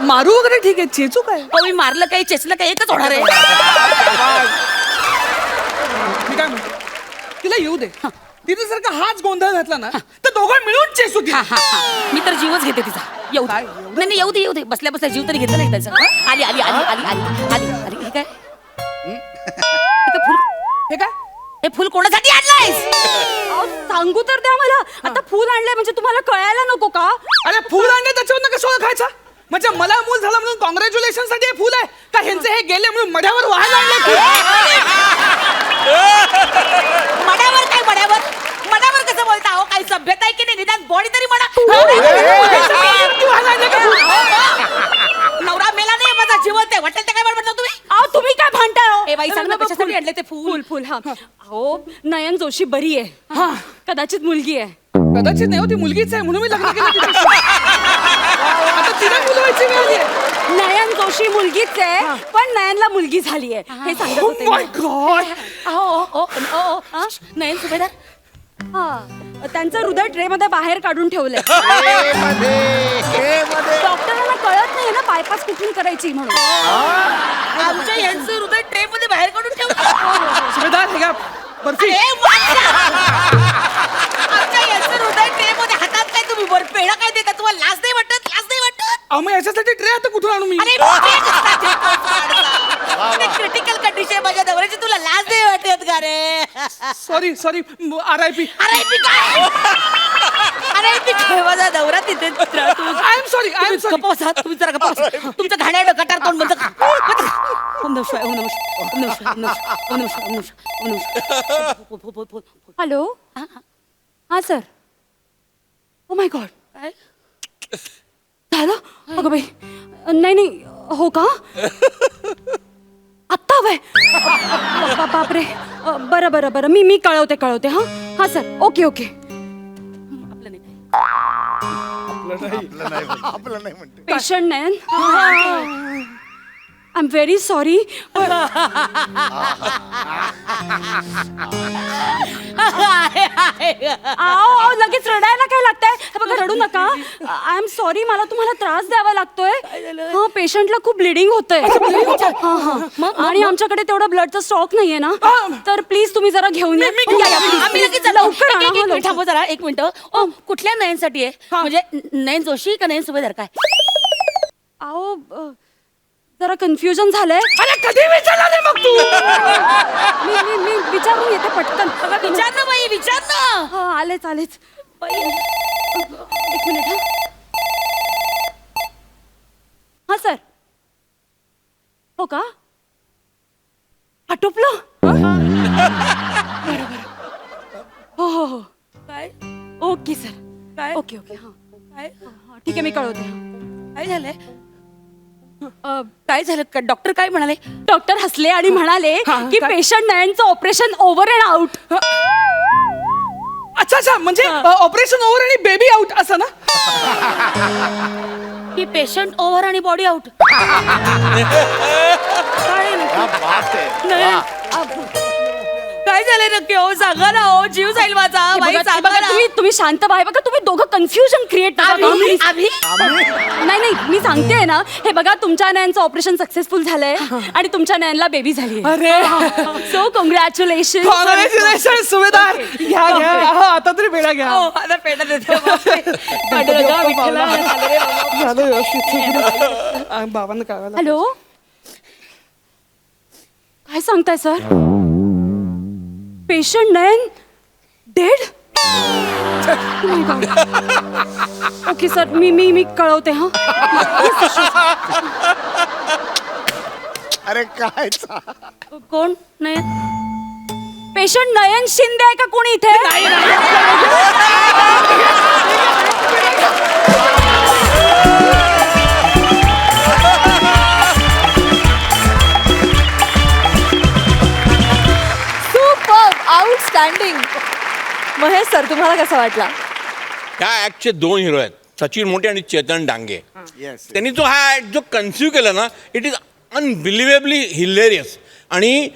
S8: मारू वगैरे ठीक आहे, चेचू काय?
S9: अहो, मी मारलं काही चेचलं काही एकच होणार आहे.
S8: मी काय म्हणतो, तिला येऊ दे. तिथे जर का हाच गोंधळ घातला ना तर दोघं मिळून चेसू
S9: हा,
S8: तिला.
S9: हा, हा. मी तर जीवच घेते तिचा. येऊ दे.
S8: काय?
S9: नाही नाही, येऊ दे येऊ दे. बसल्या बसल्या जीव तरी घेतला नाही त्याचा. आली आली आली आली आली आली आली. हे काय? हे फुल,
S8: हे काय?
S9: हे फुल कोणासाठी आणलंयस?
S4: अहो, सांगू तर द्या मला. आता फुल आणलंय म्हणजे तुम्हाला कळायला नको का?
S8: अरे फुल आणले त्याच्यावर कसं ओळखायचं? म्हणजे मला मूल झालं म्हणून कॉंग्रॅच्युलेशन साठी हे फुल आहे का ह्यांचे हे गेले म्हणून मढ्यावर व्हायला आणले फुल?
S9: मड्यावर काय मड्यावर? मड्यावर कसं बोलता? अहो, काही सभ्यता आहे की नाही? निदान बॉडी तरी म्हणा. नवरा मेला नाही, माझा जिवंत आहे. वाटेल ते काय म्हणता तुम्ही?
S4: अहो, तुम्ही काय भांडताय हो?
S9: ए बाई, सांग ना, कशासाठी आणले ते फुल?
S4: फुल फुल हा. अहो, नयन जोशी बरी आहे. कदाचित मुलगी आहे.
S8: कदाचित नाही हो, ती मुलगीच आहे म्हणून मी लग्न केलं तिच्याशी. आता तिला मुलवायची वेळ आली आहे.
S4: नयन जोशी मुलगीच आहे पण नयनला मुलगी झाली आहे हे सांगत
S8: Oh
S4: होते
S8: my
S4: मी.
S8: God.
S9: नयन सुभेदार,
S4: हा, त्यांचं हृदय ट्रे मध्ये बाहेर काढून ठेवलंय. डॉक्टरांना कळत नाही ना बायपास कुठून करायची म्हणून.
S9: आमच्या यांचं हृदय ट्रे मध्ये बाहेर काढून ठेवलं.
S8: सुभेदार हे घ्या बर्फी.
S9: अरे वाचा! आमच्या यांचं हृदय ट्रे मध्ये हातात काय तुम्ही वर पेढा काय देता? तुम्हाला लाज नाही वाटत? लाज नाही वाटत?
S8: अहो, मग याच्यासाठी ट्रे आता कुठून आणू मी?
S9: अरे क्रिटिकल कंडिशन माझ्या नवऱ्याची, तुला लाज नाही वाटत का रे?
S8: Sorry sorry RIP.
S9: अरे मी काय? अरे मी काय? माझा नवरा तिथे
S8: आय एम सॉरी
S9: गप्पा बसा, तुम्ही जरा गप्पा बसा. तुमचं घाण्याचं कटार तोंड बंद करा. ओम नमः शिवाय, ओम नमः शिवाय, ओम नमः शिवाय, ओम नमः शिवाय, ओम नमः शिवाय, ओम नमः शिवाय, ओम नमः शिवाय. बोल, बोल, बोल, बोल, बोल.
S4: हॅलो हा सर. ओ माय गॉड
S9: काय?
S4: झालं अगं बाई. नाही नाही हो का आत्ता हवंय. बापरे. बरं बरं बरं मी कळवते हा हा सर. Okay okay.
S9: आपलं नाही काय.
S2: आपलं नाही म्हणते.
S4: Patient Nayan I am very sorry. लगेच रडायला काय लागतंय? हे बघा रडू नका. आय एम सॉरी मला तुम्हाला त्रास द्यावा लागतोय. हा पेशंटला खूप ब्लिडिंग होतंय. आणि आमच्याकडे तेवढा ब्लडचा स्टॉक नाहीये ना तर प्लीज तुम्ही जरा घेऊन या.
S9: आम्ही लगेच जातो.
S4: लवकर आणा,
S9: एक- एक-
S4: हो,
S9: एक- थांबा जरा, एक मिनिट. ओ, कुठल्या नयनसाठी आहे? म्हणजे नयन जोशी का नयन सुभेदार काय?
S4: अहो जरा कन्फ्युजन झालंय.
S8: अरे कधी विचारला नाही मग तू?
S4: मी विचारून येते पटकन.
S9: विचार ना बाई, विचार ना.
S4: हा आलेच
S9: बाई,
S4: एक मिनिट हा सर. हो का आटोपलं. हो हो हो
S9: काय
S4: ओके सर.
S9: काय
S4: ओके ओके हा
S9: काय
S4: हा, ठीक आहे मी कळवते.
S9: काय झालंय? काय झालं? डॉक्टर काय म्हणाले?
S4: डॉक्टर हसले आणि म्हणाले की पेशंट नयनचं ऑपरेशन ओव्हर अँड आउट.
S8: अच्छा अच्छा म्हणजे ऑपरेशन ओव्हर आणि बेबी आउट असं ना?
S9: की पेशंट ओव्हर आणि बॉडी आउट. काय झालंय नक्की? हो सांगा ना. हो जीव जाईल माझा.
S4: हे
S9: बाई,
S4: बघा, हे
S9: सांगा
S4: बघा,
S9: ना.
S4: तुम्ही शांत व्हा. बघा तुम्ही दोघं कन्फ्युजन क्रिएट
S9: आम्ही
S4: नाही नाही मी सांगते ना. हे बघा तुमच्या नयनचं ऑपरेशन सक्सेसफुल झालंय आणि तुमच्या नयनला बेबी झाली.
S8: अरे
S4: सो कॉंग्रॅच्युलेशन.
S8: कॉंग्रॅच्युलेशन सुभेदार. घ्या घ्या हा, आता तरी वेळा घ्या.
S9: हो, आता पेढा देते. पांडुरंगा, विठ्ठला, झालं रे बाबा.
S8: झालं व्यवस्थित. बाबांना कळवायला.
S4: हॅलो काय सांगताय सर? पेशंट नयन डेड. ओके सर मी कळवते हा.
S2: अरे काय
S9: कोण नाही?
S4: पेशंट नयन शिंदे आहे का कोणी इथे?
S6: महेश सर तुम्हाला कसा वाटला?
S7: त्या ॲक्टचे 2 हिरो आहेत, सचिन मोटे आणि चेतन डांगे.
S2: येस
S7: त्यांनी जो हा ॲक्ट जो कन्सिव्ह केला ना, इट इज अनबिलिव्हेबली हिलेरियस. आणि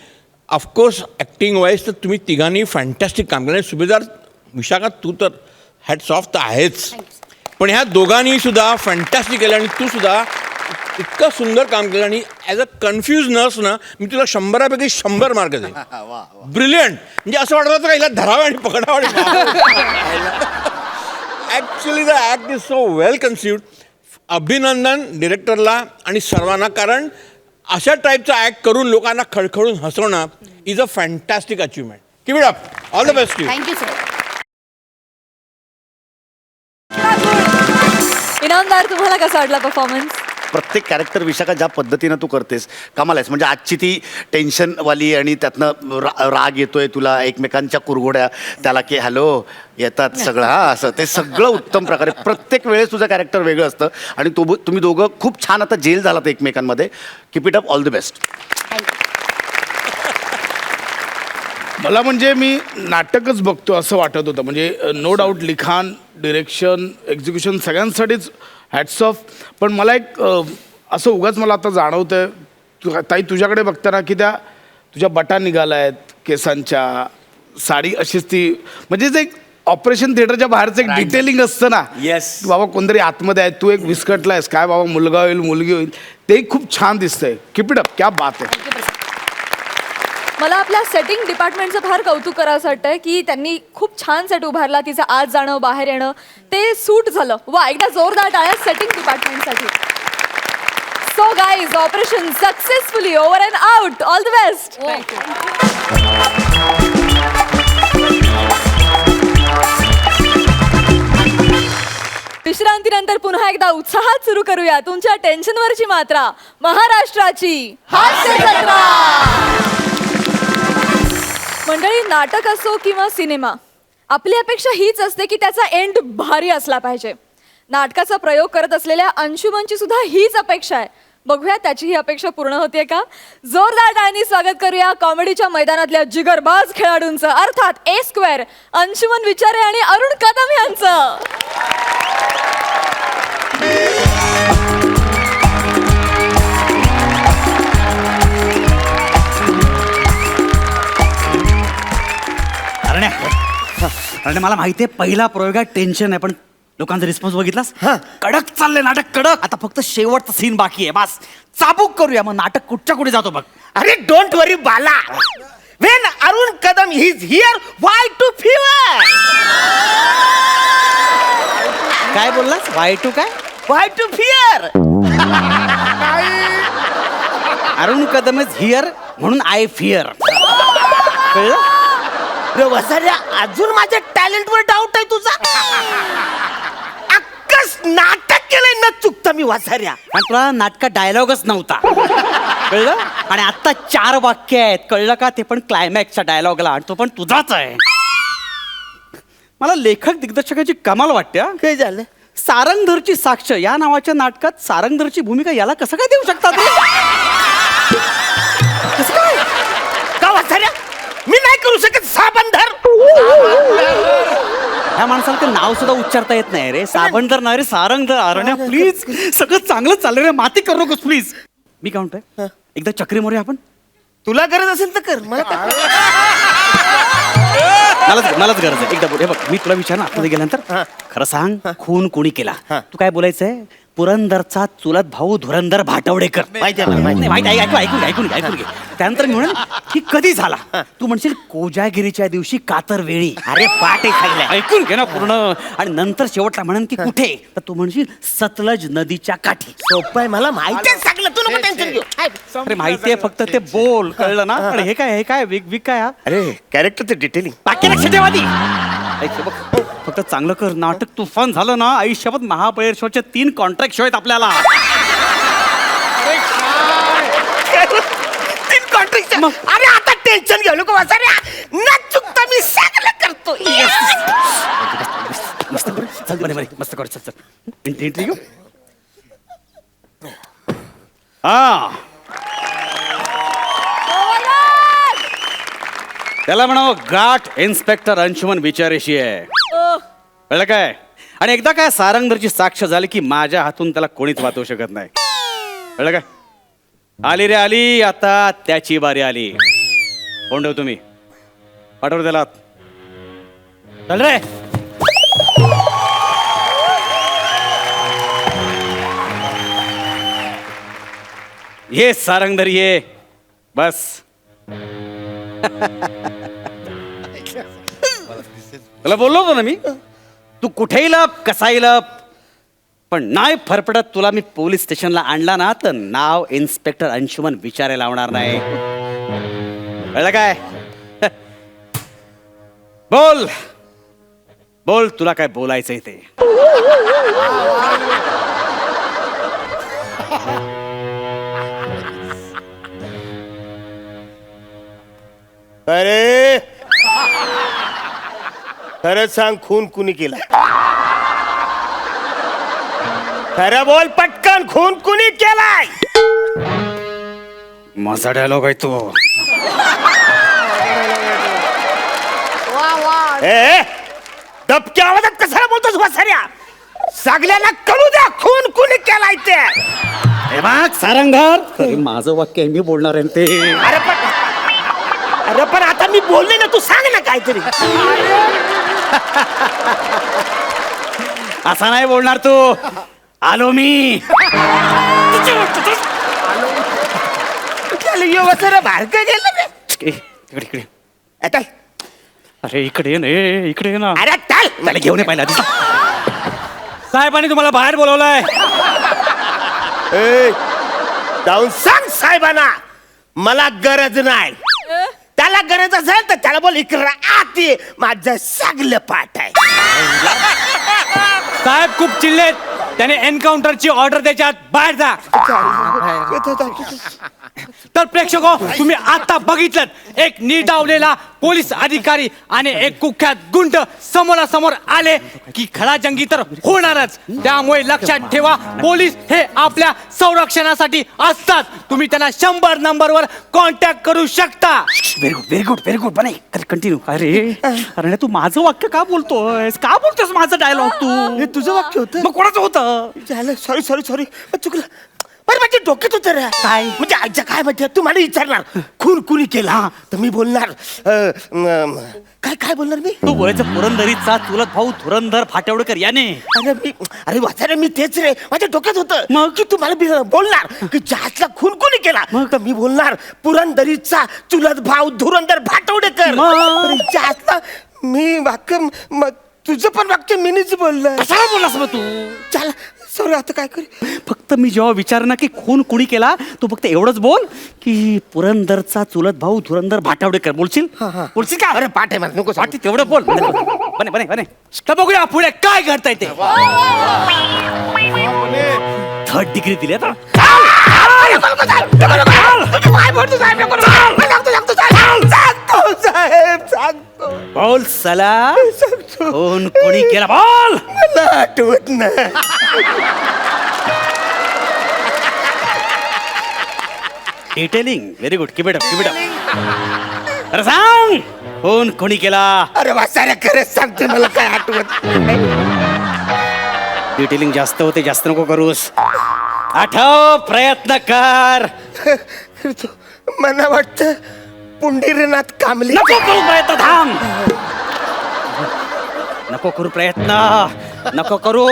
S7: ऑफकोर्स ॲक्टिंग वाईज तर तुम्ही तिघांनी फॅन्टॅस्टिक काम केलं. सुभेदार विशाखा तू तर हॅट्स ऑफ तर आहेच, पण ह्या दोघांनी सुद्धा फॅन्टॅस्टिक केलं आणि तू सुद्धा इतकं सुंदर काम केलं. आणि ॲज अ कन्फ्यूज नर्स ना मी तुला 100पैकी 100 मार्क देईन. ब्रिलियंट. म्हणजे असं वाटलं होतं का हिला धरावं आणि पकडावं. Actually the act is so well conceived. अभिनंदन डिरेक्टरला आणि सर्वांना, कारण अशा टाईपचा ॲक्ट करून लोकांना खळखळून हसवणं is a fantastic achievement. Keep it up. All the best you.
S9: Thank you sir.
S6: Inamdar तुम्हाला कसा वाटला परफॉर्मन्स?
S10: प्रत्येक कॅरेक्टर विशाखा ज्या पद्धतीनं तू करतेस कमाल आहेस. म्हणजे आजची ती टेन्शनवाली आणि त्यातनं राग येतोय तुला, एकमेकांच्या कुरघोड्या त्याला की हॅलो येतात सगळं, हा असं ते सगळं उत्तम प्रकारे प्रत्येक वेळेस तुझं कॅरेक्टर वेगळं असतं. आणि तुम्ही दोघं खूप छान आता जेल झालात एकमेकांमध्ये. Keep it up. All the best.
S8: मला म्हणजे मी नाटकच बघतो असं वाटत होतं. म्हणजे नो डाऊट लिखाण, डिरेक्शन, एक्झिक्युशन सगळ्यांसाठीच हॅट्स ऑफ. पण मला एक असं उगाच मला आता जाणवतं ताई तुझ्याकडे बघताना की त्या तुझ्या बटा निघाल्या आहेत केसांच्या, साडी अशीच ती, म्हणजे जे एक ऑपरेशन थिएटरच्या बाहेरचं एक डिटेलिंग असतं ना.
S2: येस
S8: बाबा कोणतरी आतमध्ये आहे, तू एक विस्कटला आहेस काय बाबा, मुलगा होईल मुलगी होईल, ते खूप छान दिसतंय. Keep it up. क्या बात आहे.
S6: मला आपल्या सेटिंग डिपार्टमेंटचं फार कौतुक करावंसं वाटतंय की त्यांनी खूप छान सेट उभारला. तिचं आत जाणं बाहेर येणं ते सूट झालं. वा, एकदा जोरदार टाळ्या सेटिंग डिपार्टमेंटसाठी. So guys, operation successfully over and out. All the best. विश्रांतीनंतर पुन्हा एकदा उत्साहात सुरू करूया तुमच्या टेन्शनवरची मात्रा, महाराष्ट्राची हास्य जत्रा. मंडळी, नाटक असो किंवा सिनेमा, आपली अपेक्षा हीच असते की त्याचा एंड भारी असला पाहिजे. नाटकाचा प्रयोग करत असलेल्या अंशुमनची सुद्धा हीच अपेक्षा आहे. बघूया त्याची ही अपेक्षा पूर्ण होते का? जोरदार टाळ्यांनी स्वागत करूया कॉमेडीच्या मैदानातल्या जिगरबाज खेळाडूंचं, अर्थात A² अंशुमन विचारे आणि अरुण कदम यांचं.
S1: अरे मला माहितीये पहिला प्रयोग आहे, टेन्शन आहे, पण लोकांचा रिस्पॉन्स बघितलास? कडक चाललंय नाटक, कडक. आता फक्त शेवटचा सीन बाकी आहे, बस चाबूक करूया, मग नाटक कुठच्या कुठे जातो बघ.
S3: अरे don't worry Bala, when Arun Kadam is here, why to fever.
S1: काय बोललास? वाय टू काय?
S3: Why to fear.
S1: Arun Kadam is here म्हणून आय फिअर. कळलं?
S3: वसाऱ्या, अजून माझ्या टॅलेंटवर डाऊट आहे तुझा? अक्कस नाटक केलंय न चुकता मी वसाऱ्या.
S1: पण तुला नाटकात डायलॉगच नव्हता. कळलं? आणि आता 4 वाक्य आहेत, कळलं का? ते पण क्लायमॅक्सच्या डायलॉगला, आणि तो पण तुझाच आहे. मला लेखक दिग्दर्शकाची कमाल वाटते.
S3: काय झालं?
S1: सारंगधरची साक्ष या नावाच्या नाटकात सारंगधरची भूमिका याला कसं काय देऊ शकतात? कसं काय?
S3: का वसाऱ्या? मी नाही करू शकत साबंधर.
S1: ह्या माणसाला ते नाव सुद्धा उच्चारता येत नाही रे. साबंधर नाही रे, सारंगधर. अरण्या प्लीज, सगळं चांगलं चाललंय रे, माती करू नकोस प्लीज. मी काय म्हणतोय, एकदा चक्री मोरे आपण.
S3: तुला गरज असेल तर कर, मला
S1: मलाच गरज आहे. एकदा बोल. हे बघ, मी तुला विचारलं आतमध्ये गेल्यानंतर, खरं सांग, खून कोणी केला? तू काय बोलायचंय? पुरंदरचा चुलत भाऊ धुरंदर भाटवडेकर.
S3: माहिती आहे मला,
S1: माहिती. ऐकून घे. त्यानंतर मी म्हणेन की कधी झाला? तू म्हणशील कोजागिरीच्या दिवशी कातर वेळी.
S3: अरे पाटे खाल्ल्या.
S1: ऐकून घे ना पूर्ण. आणि नंतर शेवटला म्हणेन की कुठे? तर तू म्हणशील सतलज नदीच्या काठी.
S3: सोपं आहे, मला माहिती आहे सगळं, तू नको टेन्शन घेऊ.
S1: अरे माहितीये, फक्त ते बोल, कळलं ना? पण हे काय विक काय हा?
S3: अरे कॅरेक्टरचं डिटेलिंग
S1: बाकी लक्ष ठेवा ती. ऐक बघ, फक्त चांगलं कर. नाटक तुफान झालं ना, आयुष्यात महाबळेर शोचे 3 कॉन्ट्रॅक्ट शो आहेत आपल्याला.
S3: 3 कॉन्ट्रॅक्ट. अरे आता टेन्शन घेऊ नको वसाऱ्या, न चुकता मी सगळं करतो.
S1: मस्त कर, चल बरे मस्त कर, चल एंट्री घेऊ. हा त्याला म्हणावं गाठ इन्स्पेक्टर अंशुमन विचारेशी आहे कळलं काय? आणि एकदा काय सारंगधरची साक्ष झाली की माझ्या हातून त्याला कोणीच वाचवू शकत नाही. कळलं काय? आली रे आली, आता त्याची बारी आली. कोण ठेव तुम्ही? पाठवर त्याला. चल रे. ये सारंगधर ये. बस. तुला बोललो होतो ना मी, तू कुठेही लप कसाही लप, पण नाही फरफडत तुला मी पोलीस स्टेशनला आणला ना तर नाव इन्स्पेक्टर अंशुमन विचारायला लावणार नाही. कळलं काय? बोल बोल, तुला काय बोलायचंय ते.
S11: अरे खरं सांग, खून कुणी केला? खरं बोल पटकन, खून कुणी केलाय?
S1: माझा डायलॉग आहे तो.
S11: ए, दबक्या आवाजात कशाला बोलतोस वसाऱ्या? सगळ्यांना कळू द्या खून कुणी केलाय ते.
S1: हे बघ सारंगधर, अरे माझं वाक्य आहे, मी बोलणार आहे ते.
S11: अरे पण आता मी बोलले ना, तू सांग ना काहीतरी.
S1: असा नाही बोलणार तू. आलो मी.
S11: वसाऱ्या बाहेर काय गेलं रे?
S1: इकडे इकडे.
S11: आता
S1: अरे इकडे ये ना, इकडे ये ना.
S11: अरे चल,
S1: मला घेऊन ये पहिला. साहेबांनी तुम्हाला बाहेर बोलवलंय.
S11: ए, जाऊन सांग साहेबांना मला गरज नाही. त्याला गरज असेल तर त्याला बोल इकडे आत ये, माझं सगळं पाठ आहे.
S5: साहेब खूप चिडलेत, त्याने एन्काउंटरची ऑर्डर द्यायच्या आत बाहेर जा. तर प्रेक्षको, तुम्ही आता बघितलं एक निर्डावलेला पोलीस अधिकारी आणि एक कुख्यात गुंड समोरासमोर आले की खडाजंगी तर होणारच. त्यामुळे लक्षात ठेवा, पोलीस हे आपल्या संरक्षणासाठी असतात. तुम्ही त्यांना 100 नंबरवर कॉन्टॅक्ट करू शकता.
S1: Very good very good very good. बने कंटिन्यू. अरे तू माझं वाक्य का बोलतोयस? का बोलतोस माझं डायलॉग तू?
S11: हे तुझं वाक्य होतं.
S1: मग कोणाचं होतं?
S11: झालं, सॉरी सॉरी सॉरी, चुकलं. बरं माझ्या डोक्यात होतं रे.
S1: काय?
S11: म्हणजे आजच्या काय म्हणजे तू मला विचारणार खून कुणी केला तर मी बोलणार काय काय बोलणार मी?
S1: तू बोलायचं पुरंदरीचा चुलत भाऊ धुरंधर फाटेवडेकर याने.
S11: अरे वाचारे मी तेच रे, माझ्या डोक्यात होतं
S1: मग?
S11: की तू मला बोलणार की जहाजला खून कोणी केला, तर मी बोलणार पुरंदरीचा चुलत भाऊ धुरंधर भाटवडेकर.
S1: मग?
S11: जहाजला मी वाक्य तुझं पण वाक्य मीनीच बोललं.
S1: कशाला बोललास मग तू?
S11: चल सॉरी, आता काय करू?
S1: फक्त मी जेव्हा विचार ना की खून कुणी केला, तू फक्त एवढंच बोल की पुरंदरचा चुलत भाऊ धुरंधर भाटावडेकर. बोलशील? बोलशील का?
S11: अरे पाठ आहे मला, नको
S1: वाटते तेवढं बोल. बने बने बने.
S5: तर बघूया पुढे काय घडतंय ते.
S1: 3rd डिग्री दिली आता. बोल सला. खून कुणी केला बोल.
S11: मला आठवत नाही.
S1: Detailing very good. Keep it up. अरे सांग, खून कोणी केला?
S11: अरे वासाऱ्या खरंच सांगते, मला काय आठवत.
S1: डिटेलिंग जास्त होते, जास्त नको करूस. आठव, प्रयत्न कर.
S11: मला वाटतं पुंडरीनाथ कामले.
S1: नको करू प्रयत्न, थांब. नको करू प्रयत्न, नको करू.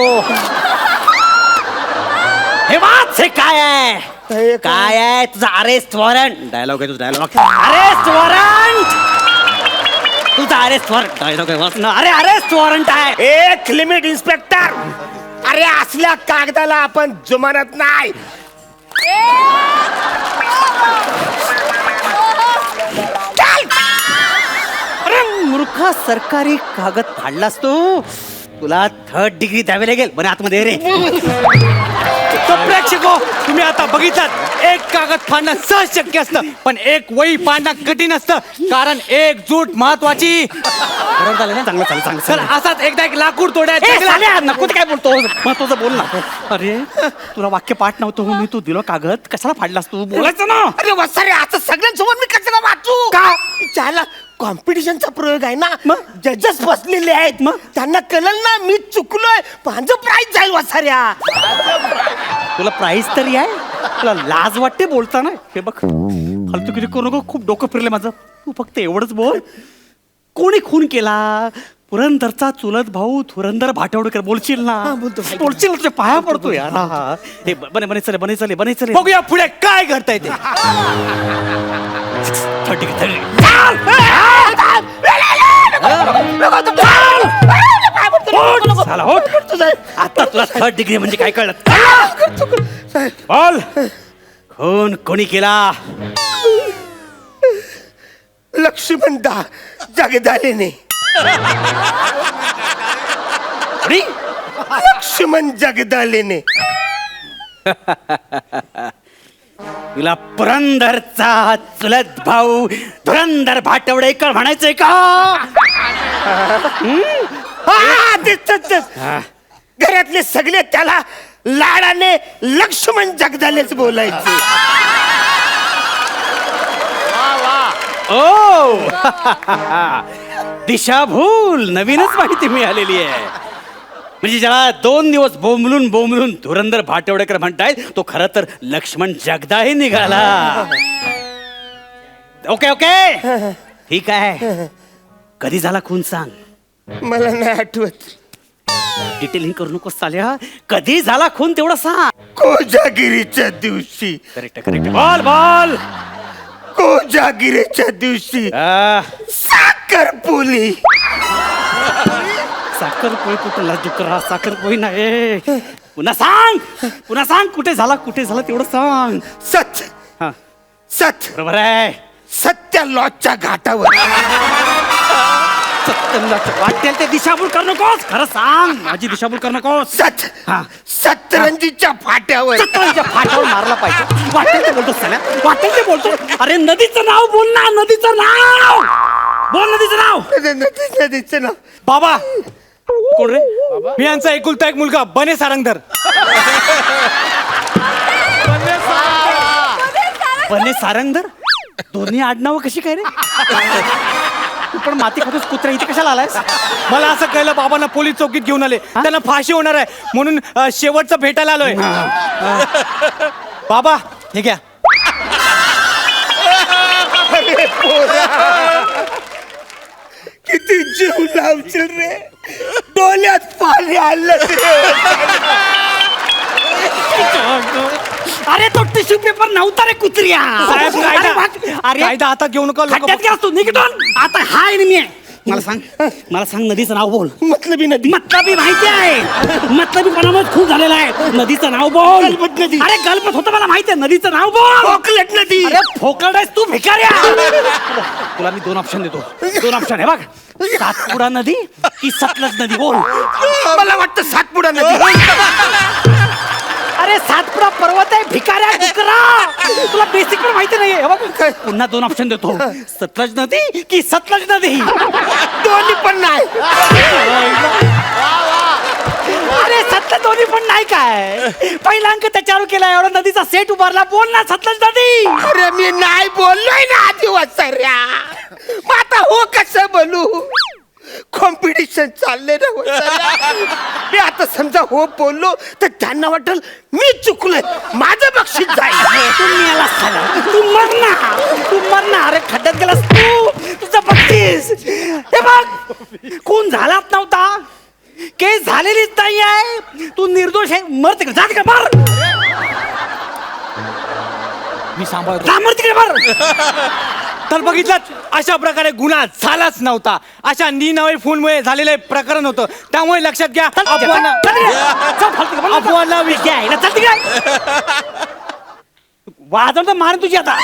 S1: हे वाच, हे काय आहे? काय आहे तुझा अरेस्ट वॉरंट? डायलॉग आहे तुझा, डायलॉग. Arrest warrant. तुझा अरेस्ट वॉरंट डायलॉग आहे, वाच ना. अरे अरेस्ट वॉरंट आहे.
S11: एक लिमिट इन्स्पेक्टर. अरे असल्या कागदाला आपण जुमानत नाही.
S1: अरे मूर्खा, सरकारी कागद फाडलास तू. तुला 3rd डिग्री द्यावी लागेल. बरं आतमध्ये रे.
S5: तर प्रेक्षको, तुम्ही आता बघितलात एक कागद फाडणं सहज शक्य असतं, पण एक वही फाडणं कठीण असतं, कारण एकजूट महत्वाची.
S1: बरोबर झालं ना? चांगलं चालेल, चांगलं
S5: तर
S1: चालेल.
S5: असाच एकदा एक लाकूड
S1: ए,
S5: तोडायचं.
S1: साल्या, नको ते काय बोलतो, महत्वाचं बोल ना. अरे तुला वाक्य पाठ नव्हतं मी, तू दिलो कागद, कशाला फाडलास तू? बोलायचं ना.
S11: अरे वसारे, असं सगळ्यांसमोर मी कशाला वाचू? का झाला कॉम्पिटिशनचा प्रयोग आहे ना जजेस बसलेले आहेत त्यांना कळलं ना मी चुकलोय माझं प्राइज जाईल वासाऱ्या.
S1: तुला प्राईज तरी आहे, तुला लाज वाटते बोलताना. हे बघ फालतू किती करू नको, खूप डोकं फिरले माझं. तू फक्त एवढंच बोल, कोणी खून केला? पुरंदरचा चुलत भाऊ थुरंदर भाटवडकर. बोलशील ना? बोलशील ना? तुझ्या पाया पडतो यार. हा. हे बने चले बने चले बने चले.
S5: बघूया पुढे काय करताय ते.
S1: ठीक आहे. चला, होट. आता तुला 3rd डिग्री म्हणजे काय कळलं? बोल, खून कोणी केला?
S11: लक्ष्मणदा जगदालेने.
S1: कोणी?
S11: लक्ष्मण जगदालेने.
S1: तुला पुरंदरचा चुलत भाऊ धुरंदर भाटवडेकर म्हणायचंय का?
S11: हा, तेच. घरातले सगळे त्याला लाडाने लक्ष्मण जगदालेच बोलायचे.
S1: ओ दिशाभूल, नवीनच माहिती मिळालेली आहे. म्हणजे ज्याला 2 दिवस बोंबलून धुरंदर भाटवडेकर म्हणताय तो खरं तर लक्ष्मण जगदाळे निघाला. ओके ठीक आहे. कधी झाला खून सांग.
S11: मला नाही आठवत.
S1: डिटेलिंग करू नकोस साल्या. कधी झाला खून तेवढं सांग.
S11: कोजागिरीच्या दिवशी.
S1: करेक्ट. बोल.
S11: कोजागिरीच्या दिवशी साखरपुली.
S1: साखरपोळी कुठला दुकरा? साखरपोळी नाही. पुन्हा सांग कुठे झाला तेवढं सांग.
S11: सत
S1: बरोबर आहे.
S11: सत्या लॉजच्या घाटावर.
S1: वाटेल ते दिशाभूल करू नकोस. खरं सांग, माझी दिशाभूल करू नकोस.
S11: सतरंजीच्या फाट्यावर.
S1: सतरंजीच्या फाट्यावर मारला पाहिजे. वाटेल ते बोलतो. अरे नदीचं नाव बोल ना. नदीचं नाव बोल.
S11: नदीचं नाव.
S5: बाबा कोण रे? मी यांचा एकुलता एक मुलगा बने सारंगधर.
S1: बने सारंगधर? दोन्ही आडनावं कशी काय रे? तू पण माती खातोस कुत्रा, इथे कशाला आलायस?
S5: मला असं कळलं बाबांना पोलीस चौकीत घेऊन आले, त्यांना फाशी होणार आहे म्हणून शेवटचं भेटायला आलोय. बाबा हे घ्या.
S11: अरे पोरा, किती जीव लावशील रे. डोळ्यात पाणी आलं
S1: अरे तो टिश्यू पेपर नव्हता रे कुत्र्या.
S5: साहेब, कायदा आता घेऊ नका.
S1: खड्ड्यात गेलास तू. निघून आता हा एनिमी आहे. मला सांग नदीचं नाव बोल.
S11: मतलबी नदी.
S1: मतलबी माहिती आहे. मतलबी पणामुळे खूप झालेला आहे. नदीचं नाव बोल.
S11: गलबत नदी.
S1: अरे गलबत होतं मला माहिती आहे. नदीचं नाव बोल.
S11: फोकलट नदी.
S1: अरे फोकलट आहेस तू भिकाऱ्या. तुला मी 2 ऑप्शन देतो. 2 ऑप्शन आहे बघ. सातपुडा नदी की सतलज नदी बोल.
S11: मला वाटतं सातपुडा नदी.
S1: अरे सातपुडा पर्वत आहे भिकाऱ्या डुकरा. तुला बेसिक पण माहिती नाहीये. हे बघ पुन्हा 2 ऑप्शन देतो. सतलज नदी की सतलज नदी.
S11: दोन्ही पण नाही.
S1: अरे सतलज दोन्ही पण नाही काय? पहिला अंक त्याच्यावर केला. एवढा नदीचा सेट उभारला. बोल ना सतलज नदी.
S11: अरे मी नाही बोललोय ना आधी वाचाऱ्या. मग आता हो कसं बोलू? कॉम्पिटिशन चालले ना वाचाऱ्या. मी आता समजा हो बोललो तर त्यांना वाटेल मी चुकलोय, माझं बक्षीस जाईल.
S1: तू मर ना. अरे खड्ड्यात गेलास तू. तुझं बक्षीस हे बघ. खून झालाच नव्हता. केस झालेलीच नाही आहे. तू निर्दोष आहे. मर तिकडे. जा तिकडे मर.
S5: मी सांभाळतो.
S1: मर तिकडे मर.
S5: तर बघितलं, अशा प्रकारे गुन्हा झालाच नव्हता. अशा निनावी फोनमुळे झालेले प्रकरण होतं. त्यामुळे लक्षात घ्या,
S1: अफवाला विषय आहे. वाजवून तर मारेन तुझी आता.